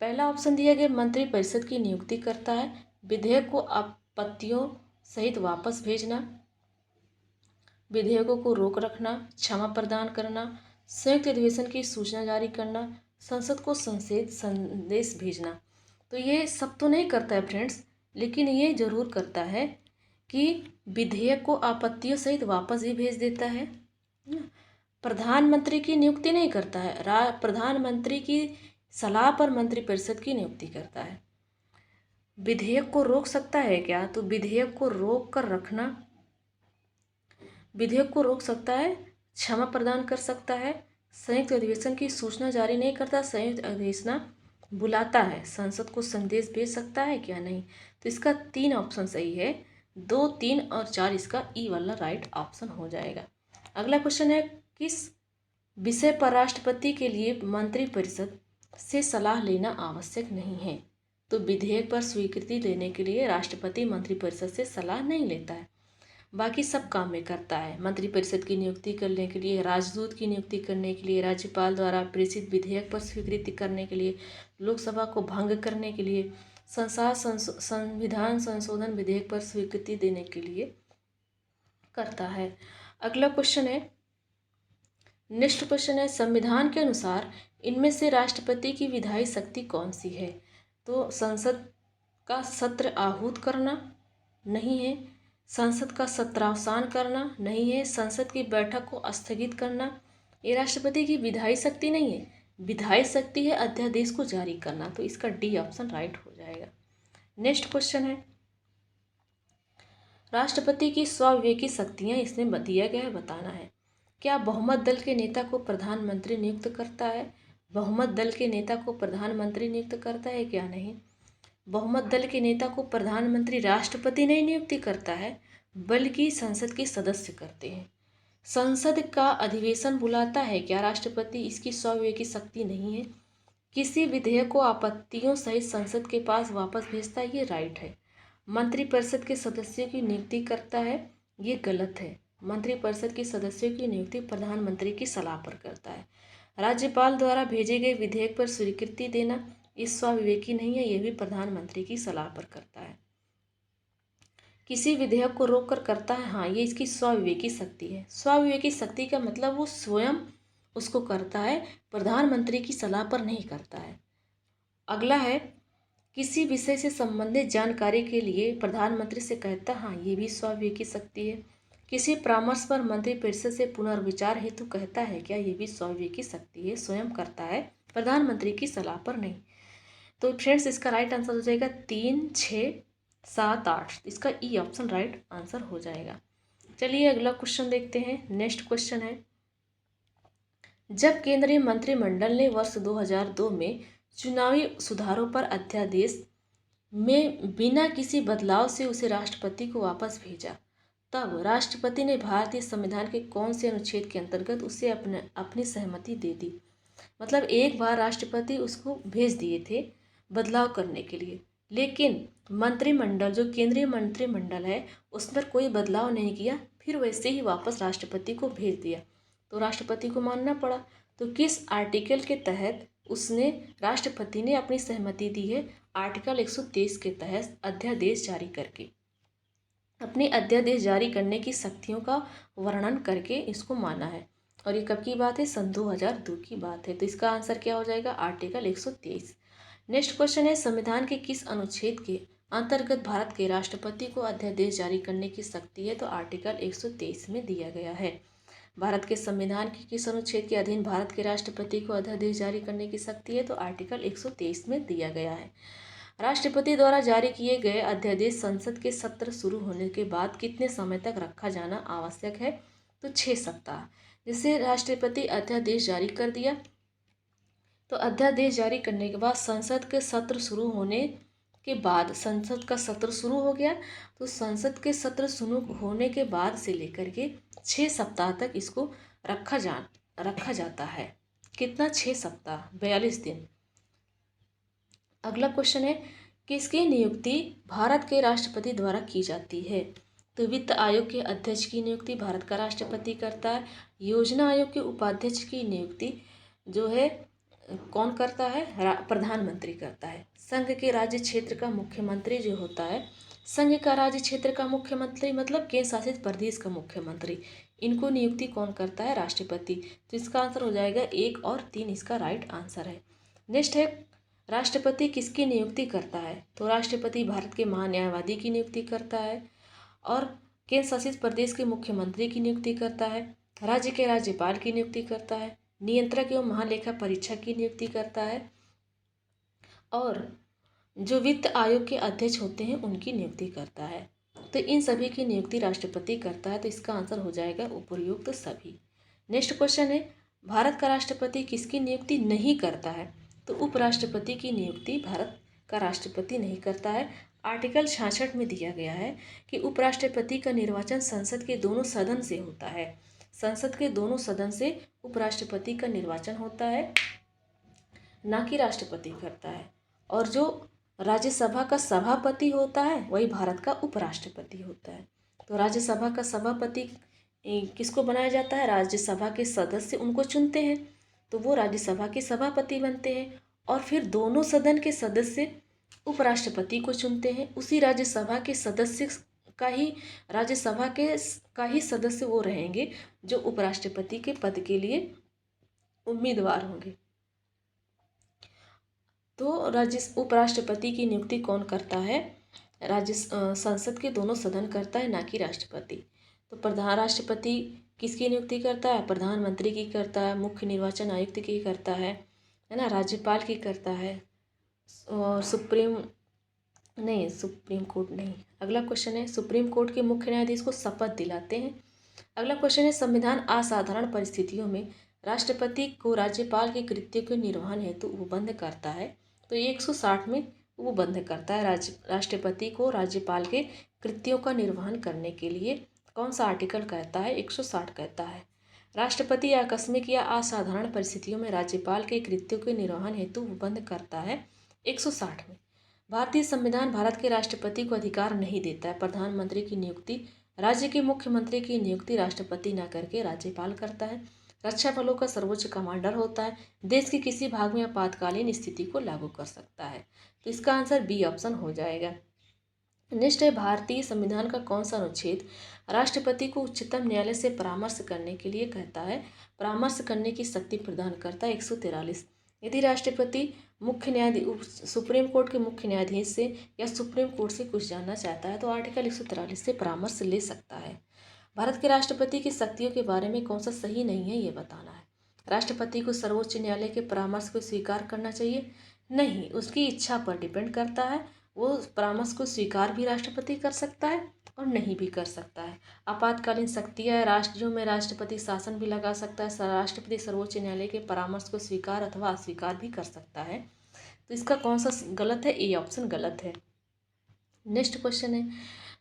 पहला ऑप्शन दिया गया, मंत्रिपरिषद की नियुक्ति करता है, विधेयक को आपत्तियों सहित वापस भेजना, विधेयकों को रोक रखना, क्षमा प्रदान करना, संयुक्त अधिवेशन की सूचना जारी करना, संसद को संदेश भेजना। तो ये सब तो नहीं करता है फ्रेंड्स, लेकिन ये जरूर करता है कि विधेयक को आपत्तियों सहित वापस भी भेज देता है। प्रधानमंत्री की नियुक्ति नहीं करता है, प्रधानमंत्री की सलाह पर मंत्रिपरिषद की नियुक्ति करता है। विधेयक को रोक सकता है क्या? तो विधेयक को रोक कर रखना, विधेयक को रोक सकता है, क्षमा प्रदान कर सकता है, संयुक्त अधिवेशन की सूचना जारी नहीं करता, संयुक्त अधिवेशन बुलाता है, संसद को संदेश भेज सकता है क्या? नहीं। तो इसका 3 ऑप्शन सही है, 2, 3 और 4 इसका ई वाला राइट ऑप्शन हो जाएगा। अगला क्वेश्चन है, किस विषय पर राष्ट्रपति के लिए मंत्रिपरिषद से सलाह लेना आवश्यक नहीं है? तो विधेयक पर स्वीकृति लेने के लिए राष्ट्रपति मंत्रिपरिषद से सलाह नहीं लेता है, बाकी सब काम में करता है। मंत्रिपरिषद की नियुक्ति करने के लिए, राजदूत की नियुक्ति करने के लिए, राज्यपाल द्वारा प्रेषित विधेयक पर स्वीकृति करने के लिए, लोकसभा को भंग करने के लिए, संविधान संशोधन विधेयक पर स्वीकृति देने के लिए करता है। अगला क्वेश्चन है, नेक्स्ट क्वेश्चन है, संविधान के अनुसार इनमें से राष्ट्रपति की विधायी शक्ति कौन सी है? तो संसद का सत्र आहूत करना नहीं है, संसद का सत्रावसान करना नहीं है, संसद की बैठक को स्थगित करना, ये राष्ट्रपति की विधायी शक्ति नहीं है। विधायी शक्ति है अध्यादेश को जारी करना। तो इसका डी ऑप्शन राइट हो जाएगा। नेक्स्ट क्वेश्चन है, राष्ट्रपति की स्वाविवेकी शक्तियां इसमें दिया गया है, बताना है। क्या बहुमत दल के नेता को प्रधानमंत्री नियुक्त करता है? बहुमत दल के नेता को प्रधानमंत्री नियुक्त करता है क्या? नहीं। बहुमत दल के नेता को प्रधानमंत्री राष्ट्रपति नहीं नियुक्ति करता है, बल्कि संसद के सदस्य करते हैं। संसद का अधिवेशन बुलाता है क्या राष्ट्रपति, इसकी स्वविवेकी शक्ति नहीं है। किसी विधेयक को आपत्तियों सहित संसद के पास वापस भेजता है, ये राइट है। मंत्रिपरिषद के सदस्यों की नियुक्ति करता है, ये गलत है। मंत्रिपरिषद के सदस्यों की नियुक्ति प्रधानमंत्री की सलाह पर करता है। राज्यपाल द्वारा भेजे गए विधेयक पर स्वीकृति देना इस स्वविवेकी नहीं है, ये भी प्रधानमंत्री की सलाह पर करता है। किसी विधेयक को रोक कर करता है, हाँ, ये इसकी स्वविवेकी शक्ति है। स्वविवेकी शक्ति का मतलब वो स्वयं उसको करता है, प्रधानमंत्री की सलाह पर नहीं करता है। अगला है, किसी विषय से संबंधित जानकारी के लिए प्रधानमंत्री से कहता, हाँ, ये भी स्वविवेकी शक्ति है। किसी परामर्श पर मंत्रिपरिषद से पुनर्विचार हेतु कहता है क्या, ये भी स्वविवेकी शक्ति है, स्वयं करता है, प्रधानमंत्री की सलाह पर नहीं। तो फ्रेंड्स, इसका राइट आंसर हो जाएगा 3, 6, 7, 8। इसका ई ऑप्शन राइट आंसर हो जाएगा। चलिए अगला क्वेश्चन देखते हैं। नेक्स्ट क्वेश्चन है, जब केंद्रीय मंत्रिमंडल ने वर्ष 2002 में चुनावी सुधारों पर अध्यादेश में बिना किसी बदलाव से उसे राष्ट्रपति को वापस भेजा, तब राष्ट्रपति ने भारतीय संविधान के कौन से अनुच्छेद के अंतर्गत उसे अपनी सहमति दे दी। मतलब एक बार राष्ट्रपति उसको भेज दिए थे बदलाव करने के लिए, लेकिन मंत्रिमंडल, जो केंद्रीय मंत्रिमंडल है, उस पर कोई बदलाव नहीं किया, फिर वैसे ही वापस राष्ट्रपति को भेज दिया, तो राष्ट्रपति को मानना पड़ा। तो किस आर्टिकल के तहत उसने, राष्ट्रपति ने अपनी सहमति दी है? आर्टिकल 123 के तहत अध्यादेश जारी करके, अपने अध्यादेश जारी करने की शक्तियों का वर्णन करके इसको माना है। और ये कब की बात है? सन 2002 की बात है। तो इसका आंसर क्या हो जाएगा? आर्टिकल 123। नेक्स्ट क्वेश्चन है, संविधान के किस अनुच्छेद के अंतर्गत भारत के राष्ट्रपति को अध्यादेश जारी करने की शक्ति है? तो आर्टिकल 123 में दिया गया है। भारत के संविधान के किस अनुच्छेद के अधीन भारत के राष्ट्रपति को अध्यादेश जारी करने की शक्ति है? तो आर्टिकल 123 में दिया गया है। राष्ट्रपति द्वारा जारी किए गए अध्यादेश संसद के सत्र शुरू होने के बाद कितने समय तक रखा जाना आवश्यक है? तो 6 सप्ताह। जैसे राष्ट्रपति अध्यादेश जारी कर दिया, तो अध्यादेश जारी करने के बाद संसद के सत्र शुरू होने के बाद, संसद का सत्र शुरू हो गया, तो संसद के सत्र शुरू होने के बाद से लेकर के 6 सप्ताह तक इसको रखा जाता है। कितना? 6 सप्ताह, 42 दिन। अगला क्वेश्चन है, किसकी नियुक्ति भारत के राष्ट्रपति द्वारा की जाती है? तो वित्त आयोग के अध्यक्ष की नियुक्ति भारत का राष्ट्रपति करता है। योजना आयोग के उपाध्यक्ष की नियुक्ति जो है कौन करता है? प्रधानमंत्री करता है। संघ के राज्य क्षेत्र का मुख्यमंत्री जो होता है, संघ का राज्य क्षेत्र का मुख्यमंत्री मतलब केंद्र शासित प्रदेश का मुख्यमंत्री, इनको नियुक्ति कौन करता है? राष्ट्रपति। तो इसका आंसर हो जाएगा 1 और 3, इसका राइट आंसर है। नेक्स्ट है, राष्ट्रपति किसकी नियुक्ति करता है? तो राष्ट्रपति भारत के महान्यायवादी की नियुक्ति करता है, और केंद्र शासित प्रदेश के मुख्यमंत्री की नियुक्ति करता है, राज्य के राज्यपाल की नियुक्ति करता है, नियंत्रक एवं महालेखा परीक्षक की नियुक्ति करता है, और जो वित्त आयोग के अध्यक्ष होते हैं उनकी नियुक्ति करता है। तो इन सभी की नियुक्ति राष्ट्रपति करता है। तो इसका आंसर हो जाएगा उपयुक्त सभी। नेक्स्ट क्वेश्चन है, भारत का राष्ट्रपति किसकी नियुक्ति नहीं करता है? तो उपराष्ट्रपति की नियुक्ति भारत का राष्ट्रपति नहीं करता है। आर्टिकल 66 में दिया गया है कि उपराष्ट्रपति का निर्वाचन संसद के दोनों सदन से होता है। संसद के दोनों सदन से उपराष्ट्रपति का निर्वाचन होता है, ना कि राष्ट्रपति करता है। और जो राज्यसभा का सभापति होता है वही भारत का उपराष्ट्रपति होता है। तो राज्यसभा का सभापति किसको बनाया जाता है? राज्यसभा के सदस्य उनको चुनते हैं, तो वो राज्यसभा के सभापति बनते हैं, और फिर दोनों सदन के सदस्य उपराष्ट्रपति को चुनते हैं। उसी राज्यसभा के सदस्य का ही, राज्यसभा के का ही सदस्य वो रहेंगे जो उपराष्ट्रपति के पद के लिए उम्मीदवार होंगे। तो उपराष्ट्रपति की नियुक्ति कौन करता है? संसद के दोनों सदन करता है, ना कि राष्ट्रपति। तो प्रधान राष्ट्रपति किसकी नियुक्ति करता है? प्रधानमंत्री की करता है, मुख्य निर्वाचन आयुक्त की करता है ना, राज्यपाल की करता है, और सुप्रीम कोर्ट नहीं। अगला क्वेश्चन है, सुप्रीम कोर्ट के मुख्य न्यायाधीश को शपथ दिलाते हैं। अगला क्वेश्चन है, संविधान असाधारण परिस्थितियों में राष्ट्रपति को राज्यपाल के कृत्यों के निर्वहन हेतु उपबंध करता है। तो 160 में वो बंद करता है। राष्ट्रपति को राज्यपाल के कृत्यों का निर्वहन करने के लिए कौन सा आर्टिकल कहता है? 160 कहता है। राष्ट्रपति आकस्मिक या असाधारण परिस्थितियों में राज्यपाल के कृत्यों के निर्वहन हेतु वो बंद करता है 160 में। भारतीय संविधान भारत के राष्ट्रपति को अधिकार नहीं देता है। प्रधानमंत्री की नियुक्ति, राज्य के मुख्यमंत्री की नियुक्ति राष्ट्रपति न करके राज्यपाल करता है। रक्षा बलों का सर्वोच्च कमांडर होता है। देश के किसी भाग में आपातकालीन स्थिति को लागू कर सकता है। तो इसका आंसर बी ऑप्शन हो जाएगा। नेक्स्ट है, भारतीय संविधान का कौन सा अनुच्छेद राष्ट्रपति को उच्चतम न्यायालय से परामर्श करने के लिए कहता है, परामर्श करने की शक्ति प्रदान करता है? 143। यदि राष्ट्रपति मुख्य न्यायाधीश, सुप्रीम कोर्ट के मुख्य न्यायाधीश से या सुप्रीम कोर्ट से कुछ जानना चाहता है तो आर्टिकल 143 से परामर्श ले सकता है। भारत के राष्ट्रपति की शक्तियों के बारे में कौन सा सही नहीं है, ये बताना है। राष्ट्रपति को सर्वोच्च न्यायालय के परामर्श को स्वीकार करना चाहिए? नहीं, उसकी इच्छा पर डिपेंड करता है। वो परामर्श को स्वीकार भी राष्ट्रपति कर सकता है और नहीं भी कर सकता है। आपातकालीन शक्तियाँ राज्यों में राष्ट्रपति शासन भी लगा सकता है। राष्ट्रपति सर्वोच्च न्यायालय के परामर्श को स्वीकार अथवा अस्वीकार भी कर सकता है। तो इसका कौन सा गलत है? ए ऑप्शन गलत है। नेक्स्ट क्वेश्चन है,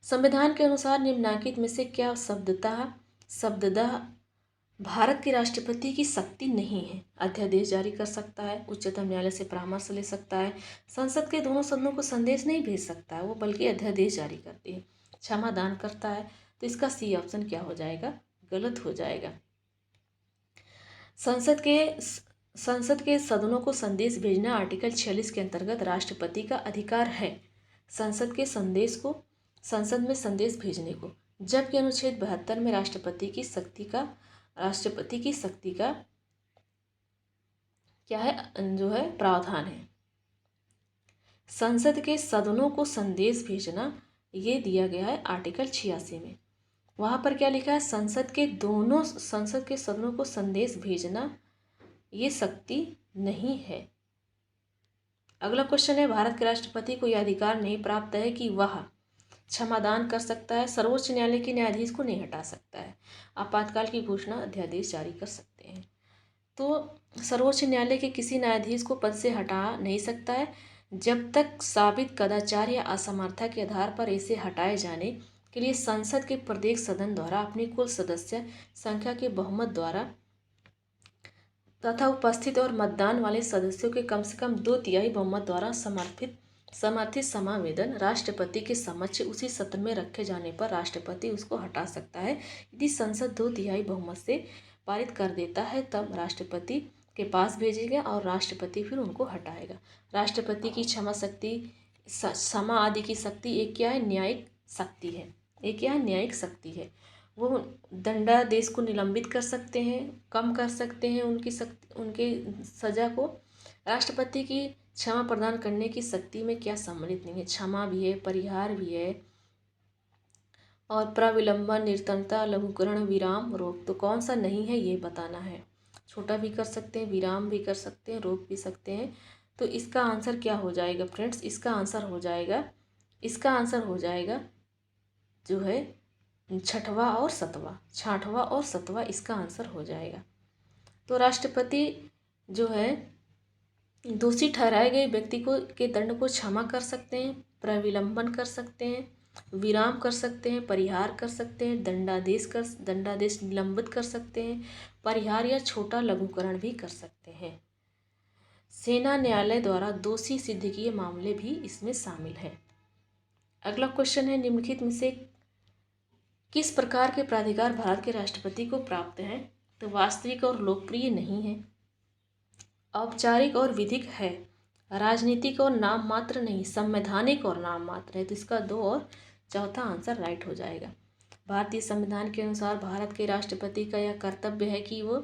संविधान के अनुसार निम्नलिखित में से क्या शब्दतः भारत के राष्ट्रपति की शक्ति नहीं है? अध्यादेश जारी कर सकता है, उच्चतम न्यायालय से परामर्श ले सकता है, संसद के दोनों सदनों को संदेश नहीं भेज सकता है वो, बल्कि अध्यादेश जारी करती है, क्षमा दान करता है। तो इसका सी ऑप्शन क्या हो जाएगा? गलत हो जाएगा। संसद के सदनों को संदेश भेजना आर्टिकल 46 के अंतर्गत राष्ट्रपति का अधिकार है, संसद के संदेश को, संसद में संदेश भेजने को, जबकि अनुच्छेद 72 में राष्ट्रपति की शक्ति का क्या है, जो है प्रावधान है। संसद के सदनों को संदेश भेजना ये दिया गया है आर्टिकल 86 में। वहाँ पर क्या लिखा है? संसद के सदनों को संदेश भेजना ये शक्ति नहीं है। अगला क्वेश्चन है, भारत के राष्ट्रपति को यह अधिकार नहीं प्राप्त है कि वह क्षमादान कर सकता है, सर्वोच्च न्यायालय के न्यायाधीश को नहीं हटा सकता है, आपातकाल की घोषणा, अध्यादेश जारी कर सकते हैं। तो सर्वोच्च न्यायालय के किसी न्यायाधीश को पद से हटा नहीं सकता है जब तक साबित कदाचार या असमर्थता के आधार पर इसे हटाए जाने के लिए संसद के प्रत्येक सदन द्वारा अपनी कुल सदस्य संख्या के बहुमत द्वारा तथा उपस्थित और मतदान वाले सदस्यों के कम से कम 2/3 बहुमत द्वारा समर्थित समावेदन राष्ट्रपति के समक्ष उसी सत्र में रखे जाने पर राष्ट्रपति उसको हटा सकता है। यदि संसद 2/3 बहुमत से पारित कर देता है तब राष्ट्रपति के पास भेजेगा और राष्ट्रपति फिर उनको हटाएगा। राष्ट्रपति की क्षमा आदि की शक्ति एक क्या है? न्यायिक शक्ति है। एक क्या है? न्यायिक शक्ति है। वो दंडादेश को निलंबित कर सकते हैं, कम कर सकते हैं उनके सजा को। राष्ट्रपति की क्षमा प्रदान करने की शक्ति में क्या सम्मिलित नहीं है? क्षमा भी है, परिहार भी है और प्रविलंबन, निर्तनता, लघुकरण, विराम, रोक। तो कौन सा नहीं है ये बताना है। छोटा भी कर सकते हैं, विराम भी कर सकते हैं, रोक भी सकते हैं। तो इसका आंसर क्या हो जाएगा फ्रेंड्स? इसका आंसर हो जाएगा जो है 6वां और 7वां इसका आंसर हो जाएगा। तो राष्ट्रपति जो है दोषी ठहराए गए व्यक्ति के दंड को क्षमा कर सकते हैं, प्रविलंबन कर सकते हैं, विराम कर सकते हैं, परिहार कर सकते हैं, दंडादेश निलंबित कर सकते हैं, परिहार या छोटा लघुकरण भी कर सकते हैं। सेना न्यायालय द्वारा दोषी सिद्ध किए मामले भी इसमें शामिल है। अगला क्वेश्चन है, निम्नलिखित में से किस प्रकार के प्राधिकार भारत के राष्ट्रपति को प्राप्त है? तो वास्तविक और लोकप्रिय नहीं है, औपचारिक और विधिक है, राजनीतिक और नाम मात्र नहीं, संवैधानिक और नाम मात्र है। तो इसका 2 और चौथा आंसर राइट हो जाएगा। भारतीय संविधान के अनुसार भारत के राष्ट्रपति का यह कर्तव्य है कि वो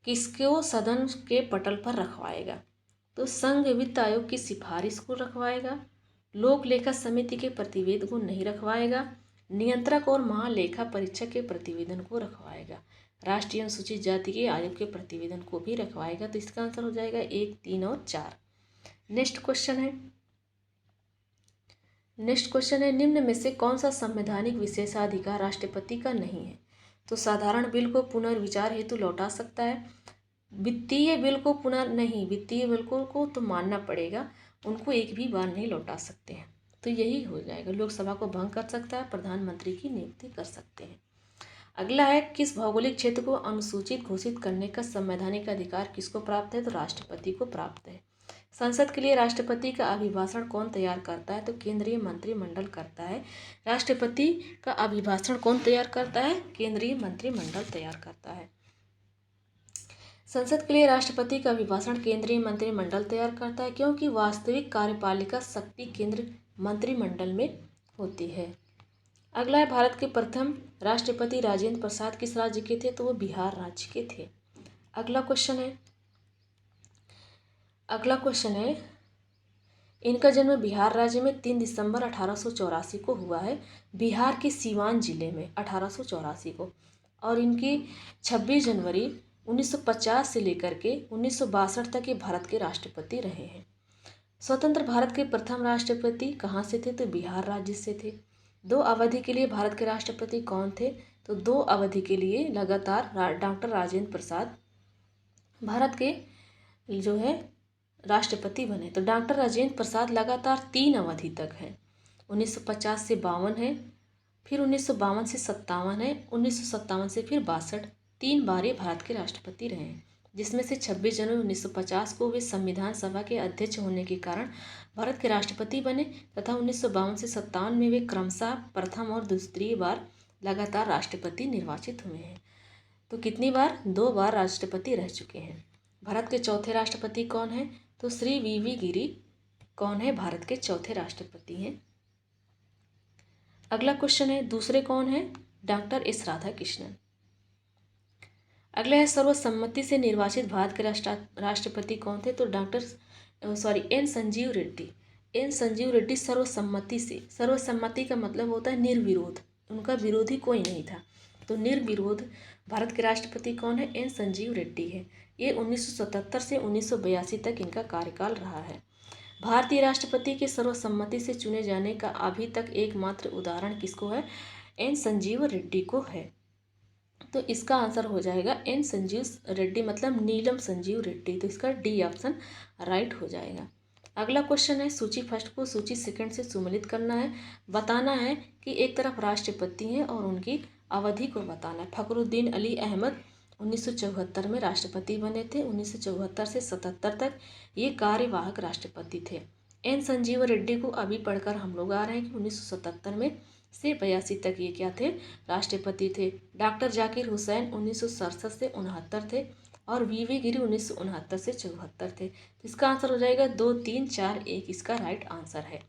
किसको सदन के पटल पर रखवाएगा? तो संघ वित्त आयोग की सिफारिश को रखवाएगा, लोक लेखा समिति के प्रतिवेदन को नहीं रखवाएगा, नियंत्रक और महालेखा परीक्षक के प्रतिवेदन को रखवाएगा, राष्ट्रीय अनुसूचित जाति के आयोग के प्रतिवेदन को भी रखवाएगा। तो इसका आंसर हो जाएगा 1, 3 और 4। नेक्स्ट क्वेश्चन है, निम्न में से कौन सा संवैधानिक विशेषाधिकार राष्ट्रपति का नहीं है? तो साधारण बिल को पुनर्विचार हेतु लौटा सकता है, वित्तीय बिल को तो मानना पड़ेगा उनको एक भी बार नहीं लौटा सकते हैं। तो यही हो जाएगा, लोकसभा को भंग कर सकता है, प्रधानमंत्री की नियुक्ति कर सकते हैं। अगला है, किस भौगोलिक क्षेत्र को अनुसूचित घोषित करने का संवैधानिक अधिकार किसको प्राप्त है? तो राष्ट्रपति को प्राप्त है। संसद के लिए राष्ट्रपति का अभिभाषण कौन तैयार करता है? तो केंद्रीय मंत्रिमंडल करता है। राष्ट्रपति का अभिभाषण कौन तैयार करता है? केंद्रीय मंत्रिमंडल तैयार करता है। संसद के लिए राष्ट्रपति का अभिभाषण केंद्रीय मंत्रिमंडल तैयार करता है, क्योंकि वास्तविक कार्यपालिका शक्ति केंद्र मंत्रिमंडल में होती है। अगला है, भारत के प्रथम राष्ट्रपति राजेंद्र प्रसाद किस राज्य के थे? तो वो बिहार राज्य के थे। अगला क्वेश्चन है, इनका जन्म बिहार राज्य में 3 दिसंबर 1884 को हुआ है, बिहार के सीवान जिले में 1884 को, और इनकी 26 जनवरी 1950 से लेकर के 1962 तक ये भारत के राष्ट्रपति रहे हैं। स्वतंत्र भारत के प्रथम राष्ट्रपति कहाँ से थे? तो बिहार राज्य से थे। 2 अवधि के लिए भारत के राष्ट्रपति कौन थे? तो 2 अवधि के लिए लगातार डॉक्टर राजेंद्र प्रसाद भारत के जो है राष्ट्रपति बने। तो डॉक्टर राजेंद्र प्रसाद लगातार 3 अवधि तक हैं। 1950 से 52 है, फिर 1952 से 57 है, 1957 से फिर 62। 3 बार ये भारत के राष्ट्रपति रहे हैं, जिसमें से 26 जनवरी 1950 को वे संविधान सभा के अध्यक्ष होने के कारण भारत के राष्ट्रपति बने, तथा 1952 से 57 में वे क्रमशः प्रथम और दूसरी बार लगातार राष्ट्रपति निर्वाचित हुए हैं। तो कितनी बार? 2 बार राष्ट्रपति रह चुके हैं। भारत के चौथे राष्ट्रपति कौन है? तो श्री वी गिरी कौन है? भारत के चौथे राष्ट्रपति हैं। अगला क्वेश्चन है, दूसरे कौन है? Doctor S Radhakrishnan. अगला है, सर्वसम्मति से निर्वाचित भारत के राष्ट्रपति कौन थे? तो एन संजीव रेड्डी। एन संजीव रेड्डी सर्वसम्मति का मतलब होता है निर्विरोध, उनका विरोधी कोई नहीं था, तो निर्विरोध भारत के राष्ट्रपति कौन है? एन संजीव रेड्डी है। ये 1977 से 1982 तक इनका कार्यकाल रहा है। भारतीय राष्ट्रपति के सर्वसम्मति से चुने जाने का अभी तक एकमात्र उदाहरण किसको है? एन संजीव रेड्डी को है। तो इसका आंसर हो जाएगा एन संजीव रेड्डी, मतलब नीलम संजीव रेड्डी। तो इसका डी ऑप्शन राइट हो जाएगा। अगला क्वेश्चन है, सूची फर्स्ट को सूची सेकंड से सुमेलित करना है। बताना है कि एक तरफ राष्ट्रपति हैं और उनकी अवधि को बताना है। फखरुद्दीन अली अहमद 1974 में राष्ट्रपति बने थे। 1974 से 77 तक ये कार्यवाहक राष्ट्रपति थे। एन संजीव रेड्डी को अभी पढ़कर हम लोग आ रहे हैं कि 1977 में से 82 तक ये क्या थे? राष्ट्रपति थे। डॉक्टर जाकिर हुसैन 1967 से 69 थे, और वी गिरी 1969 से 74 थे। तो इसका आंसर हो जाएगा 2, 3, 4, 1। इसका राइट आंसर है।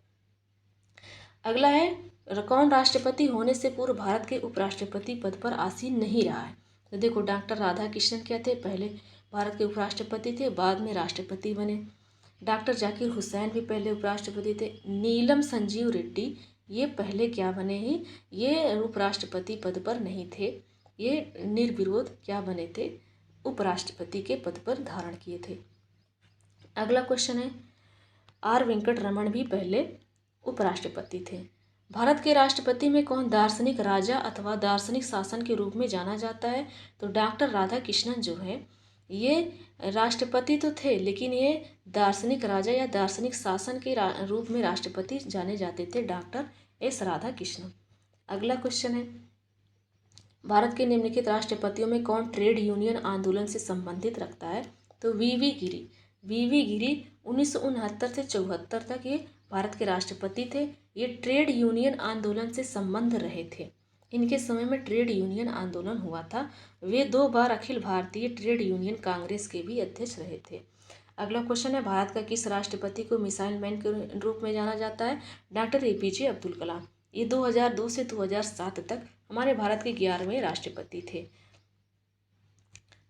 अगला है, कौन राष्ट्रपति होने से पूर्व भारत के उपराष्ट्रपति पद पर आसीन नहीं रहा है? तो देखो, डॉक्टर राधाकृष्णन क्या थे? पहले भारत के उपराष्ट्रपति थे, बाद में राष्ट्रपति बने। डॉक्टर जाकिर हुसैन भी पहले उपराष्ट्रपति थे। नीलम संजीव रेड्डी ये पहले क्या बने ही? ये उपराष्ट्रपति पद पर नहीं थे, ये निर्विरोध क्या बने थे? उपराष्ट्रपति के पद पर धारण किए थे। अगला क्वेश्चन है, आर वेंकट रमन भी पहले उपराष्ट्रपति थे। भारत के राष्ट्रपति में कौन दार्शनिक राजा अथवा दार्शनिक शासन के रूप में जाना जाता है? तो डॉक्टर राधाकृष्णन जो है ये राष्ट्रपति तो थे, लेकिन ये दार्शनिक राजा या दार्शनिक शासन के रूप में राष्ट्रपति जाने जाते थे, डॉक्टर एस राधाकृष्णन। अगला क्वेश्चन है, भारत के निम्नलिखित राष्ट्रपतियों में कौन ट्रेड यूनियन आंदोलन से संबंधित रखता है? तो वी वी गिरी 1969 से 74 तक ये भारत के राष्ट्रपति थे। ये ट्रेड यूनियन आंदोलन से संबंध रहे थे, इनके समय में ट्रेड यूनियन आंदोलन हुआ था। वे 2 बार अखिल भारतीय ट्रेड यूनियन कांग्रेस के भी अध्यक्ष रहे थे। अगला क्वेश्चन है, भारत का किस राष्ट्रपति को मिसाइल मैन के रूप में जाना जाता है? डॉक्टर APJ अब्दुल कलाम। ये 2002 से 2007 तक हमारे भारत के 11वें राष्ट्रपति थे,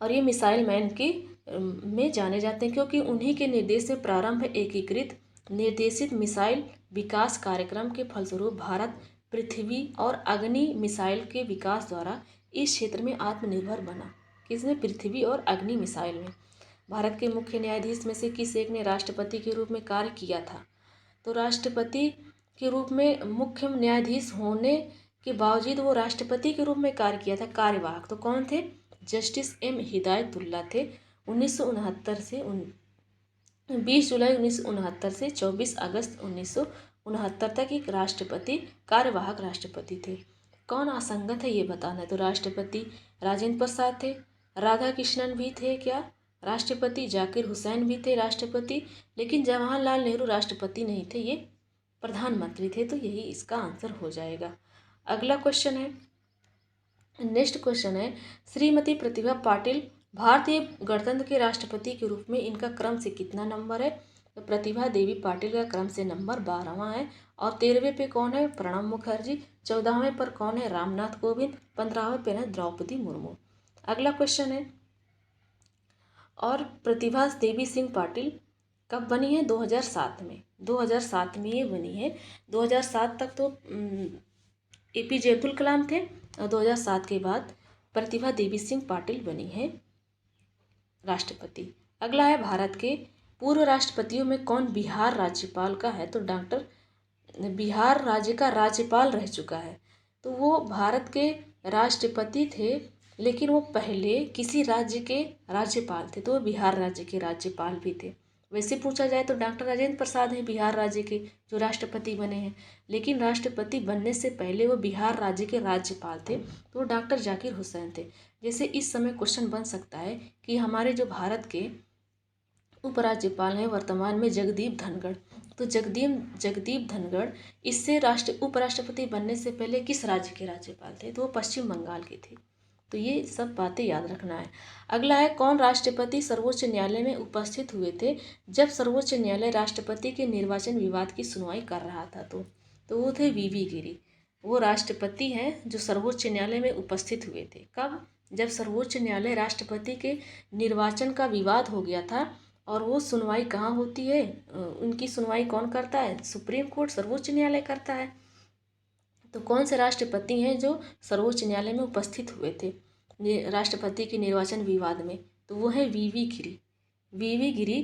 और ये मिसाइल मैन के में जाने जाते हैं, क्योंकि उन्हीं के निर्देश से प्रारंभ एकीकृत निर्देशित मिसाइल विकास कार्यक्रम के फलस्वरूप भारत पृथ्वी और अग्नि मिसाइल के विकास द्वारा इस क्षेत्र में आत्मनिर्भर बना। किसमें? पृथ्वी और अग्नि मिसाइल में। भारत के मुख्य न्यायाधीश में से किस एक ने राष्ट्रपति के रूप में कार्य किया था? तो राष्ट्रपति के रूप में मुख्य न्यायाधीश होने के बावजूद वो राष्ट्रपति के रूप में कार्य किया था, कार्यवाहक। तो कौन थे? जस्टिस M हिदायतुल्ला थे। 1969 से 20 जुलाई 1969 से 24 अगस्त 1969 तक एक राष्ट्रपति कार्यवाहक राष्ट्रपति थे। कौन असंगत है ये बताना है। तो राष्ट्रपति राजेंद्र प्रसाद थे, राधा कृष्णन भी थे क्या, राष्ट्रपति जाकिर हुसैन भी थे राष्ट्रपति, लेकिन जवाहरलाल नेहरू राष्ट्रपति नहीं थे, ये प्रधानमंत्री थे। तो यही इसका आंसर हो जाएगा। अगला क्वेश्चन है, नेक्स्ट क्वेश्चन है, श्रीमती प्रतिभा पाटिल भारतीय गणतंत्र के राष्ट्रपति के रूप में इनका क्रम से कितना नंबर है। तो प्रतिभा देवी पाटिल का क्रम से नंबर 12वां है। और 13वें पे कौन है, प्रणब मुखर्जी। 14वें पर कौन है, रामनाथ कोविंद। 15वें पे है द्रौपदी मुर्मू। अगला क्वेश्चन है, और प्रतिभा देवी सिंह पाटिल कब बनी है, 2007 में। 2007 में ये बनी है। 2007 तक तो APJ अब्दुल कलाम थे, और 2007 के बाद प्रतिभा देवी सिंह पाटिल बनी है राष्ट्रपति। अगला है, भारत के पूर्व राष्ट्रपतियों में कौन बिहार राज्यपाल का है। तो डॉक्टर बिहार राज्य का राज्यपाल रह चुका है। तो वो भारत के राष्ट्रपति थे, लेकिन वो पहले किसी राज्य के राज्यपाल थे, तो वो बिहार राज्य के राज्यपाल भी थे। वैसे पूछा जाए तो डॉक्टर राजेंद्र प्रसाद हैं बिहार राज्य के जो राष्ट्रपति बने हैं, लेकिन राष्ट्रपति बनने से पहले वो बिहार राज्य के राज्यपाल थे, तो वो डॉक्टर जाकिर हुसैन थे। जैसे इस समय क्वेश्चन बन सकता है कि हमारे जो भारत के उपराज्यपाल हैं वर्तमान में जगदीप धनखड़, तो जगदीप धनखड़ इससे उपराष्ट्रपति बनने से पहले किस राज्य के राज्यपाल थे। तो वो पश्चिम बंगाल के थे। तो ये सब बातें याद रखना है। अगला है, कौन राष्ट्रपति सर्वोच्च न्यायालय में उपस्थित हुए थे जब सर्वोच्च न्यायालय राष्ट्रपति के निर्वाचन विवाद की सुनवाई कर रहा था। तो वो थे VV गिरी। वो राष्ट्रपति हैं जो सर्वोच्च न्यायालय में उपस्थित हुए थे। कब, जब सर्वोच्च न्यायालय राष्ट्रपति के निर्वाचन का विवाद हो गया था। और वो सुनवाई कहाँ होती है, उनकी सुनवाई कौन करता है, सुप्रीम कोर्ट, सर्वोच्च न्यायालय करता है। तो कौन से राष्ट्रपति हैं जो सर्वोच्च न्यायालय में उपस्थित हुए थे राष्ट्रपति के निर्वाचन विवाद में। तो वो है VV गिरी। VV गिरी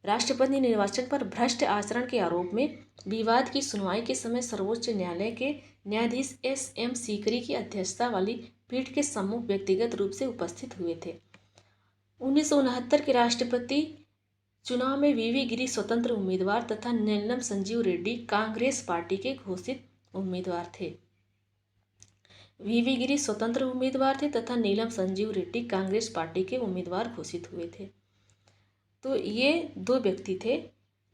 राष्ट्रपति निर्वाचन पर भ्रष्ट आचरण के आरोप में विवाद की सुनवाई के समय सर्वोच्च न्यायालय के न्यायाधीश SM सीकरी की अध्यक्षता वाली पीठ के सम्मुख व्यक्तिगत रूप से उपस्थित हुए थे। 1969 के राष्ट्रपति चुनाव में VV गिरी स्वतंत्र उम्मीदवार तथा नीलम संजीव रेड्डी कांग्रेस पार्टी के घोषित उम्मीदवार थे। VV गिरी स्वतंत्र उम्मीदवार थे तथा नीलम संजीव रेड्डी कांग्रेस पार्टी के उम्मीदवार घोषित हुए थे। तो ये दो व्यक्ति थे।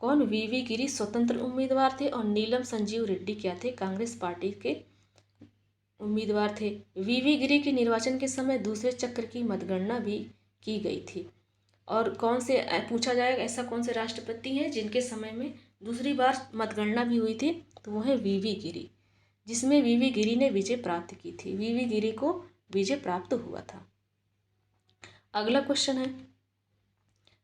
कौन, VV गिरी स्वतंत्र उम्मीदवार थे और नीलम संजीव रेड्डी क्या थे, कांग्रेस पार्टी के उम्मीदवार थे। VV गिरी के निर्वाचन के समय दूसरे चक्र की मतगणना भी की गई थी। और कौन से पूछा जाएगा ऐसा कौन से राष्ट्रपति हैं जिनके समय में दूसरी बार मतगणना भी हुई थी। तो वो है VV गिरी, जिसमें VV गिरी ने विजय प्राप्त की थी। VV गिरी को विजय प्राप्त हुआ था। अगला क्वेश्चन है,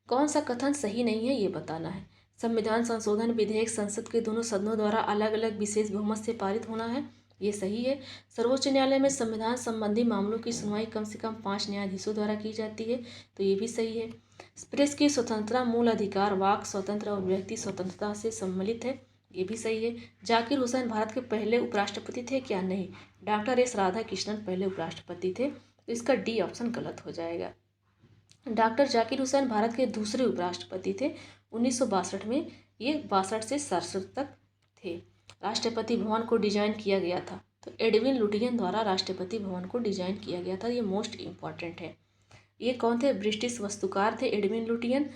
कौन सा कथन सही नहीं है ये बताना है। संविधान संशोधन विधेयक संसद के दोनों सदनों द्वारा अलग अलग विशेष बहुमत से पारित होना है, ये सही है। सर्वोच्च न्यायालय में संविधान संबंधी मामलों की सुनवाई कम से कम 5 न्यायाधीशों द्वारा की जाती है, तो ये भी सही है। प्रेस की स्वतंत्रता मूल अधिकार वाक स्वतंत्र और व्यक्ति स्वतंत्रता से सम्मिलित है, ये भी सही है। जाकिर हुसैन भारत के पहले उपराष्ट्रपति थे क्या, नहीं, डॉक्टर S राधा कृष्णन पहले उपराष्ट्रपति थे, तो इसका D ऑप्शन गलत हो जाएगा। डॉक्टर जाकिर हुसैन भारत के दूसरे उपराष्ट्रपति थे 1962 में, ये 62 से 67 तक थे। राष्ट्रपति भवन को डिजाइन किया गया था, तो एडविन लुटियन द्वारा राष्ट्रपति भवन को डिजाइन किया गया था, ये मोस्ट इम्पॉर्टेंट है। ये कौन थे, ब्रिटिश वास्तुकार थे एडविन लुटियन,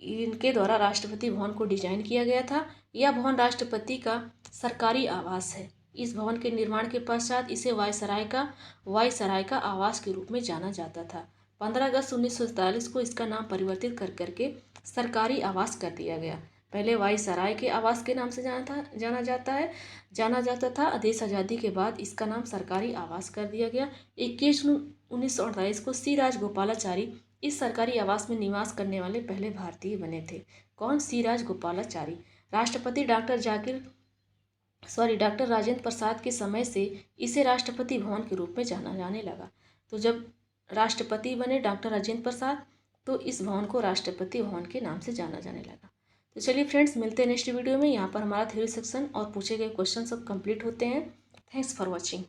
इनके द्वारा राष्ट्रपति भवन को डिजाइन किया गया था। यह भवन राष्ट्रपति का सरकारी आवास है। इस भवन के निर्माण के पश्चात इसे वायसराय का आवास के रूप में जाना जाता था। 15 अगस्त 1947 को इसका नाम परिवर्तित कर करके सरकारी आवास कर दिया गया। पहले वायसराय के आवास के नाम से जाना जाता था। देश आज़ादी के बाद इसका नाम सरकारी आवास कर दिया गया। 21 जून 1948 को C राजगोपालाचारी इस सरकारी आवास में निवास करने वाले पहले भारतीय बने थे। कौन, C राजगोपालाचारी। राष्ट्रपति डॉक्टर राजेंद्र प्रसाद के समय से इसे राष्ट्रपति भवन के रूप में जाना जाने लगा। तो जब राष्ट्रपति बने डॉक्टर राजेंद्र प्रसाद, तो इस भवन को राष्ट्रपति भवन के नाम से जाना जाने लगा। तो चलिए फ्रेंड्स, मिलते हैं नेक्स्ट वीडियो में। यहाँ पर हमारा थ्योरी सेक्शन और पूछे गए क्वेश्चन सब कंप्लीट होते हैं। Thanks for watching.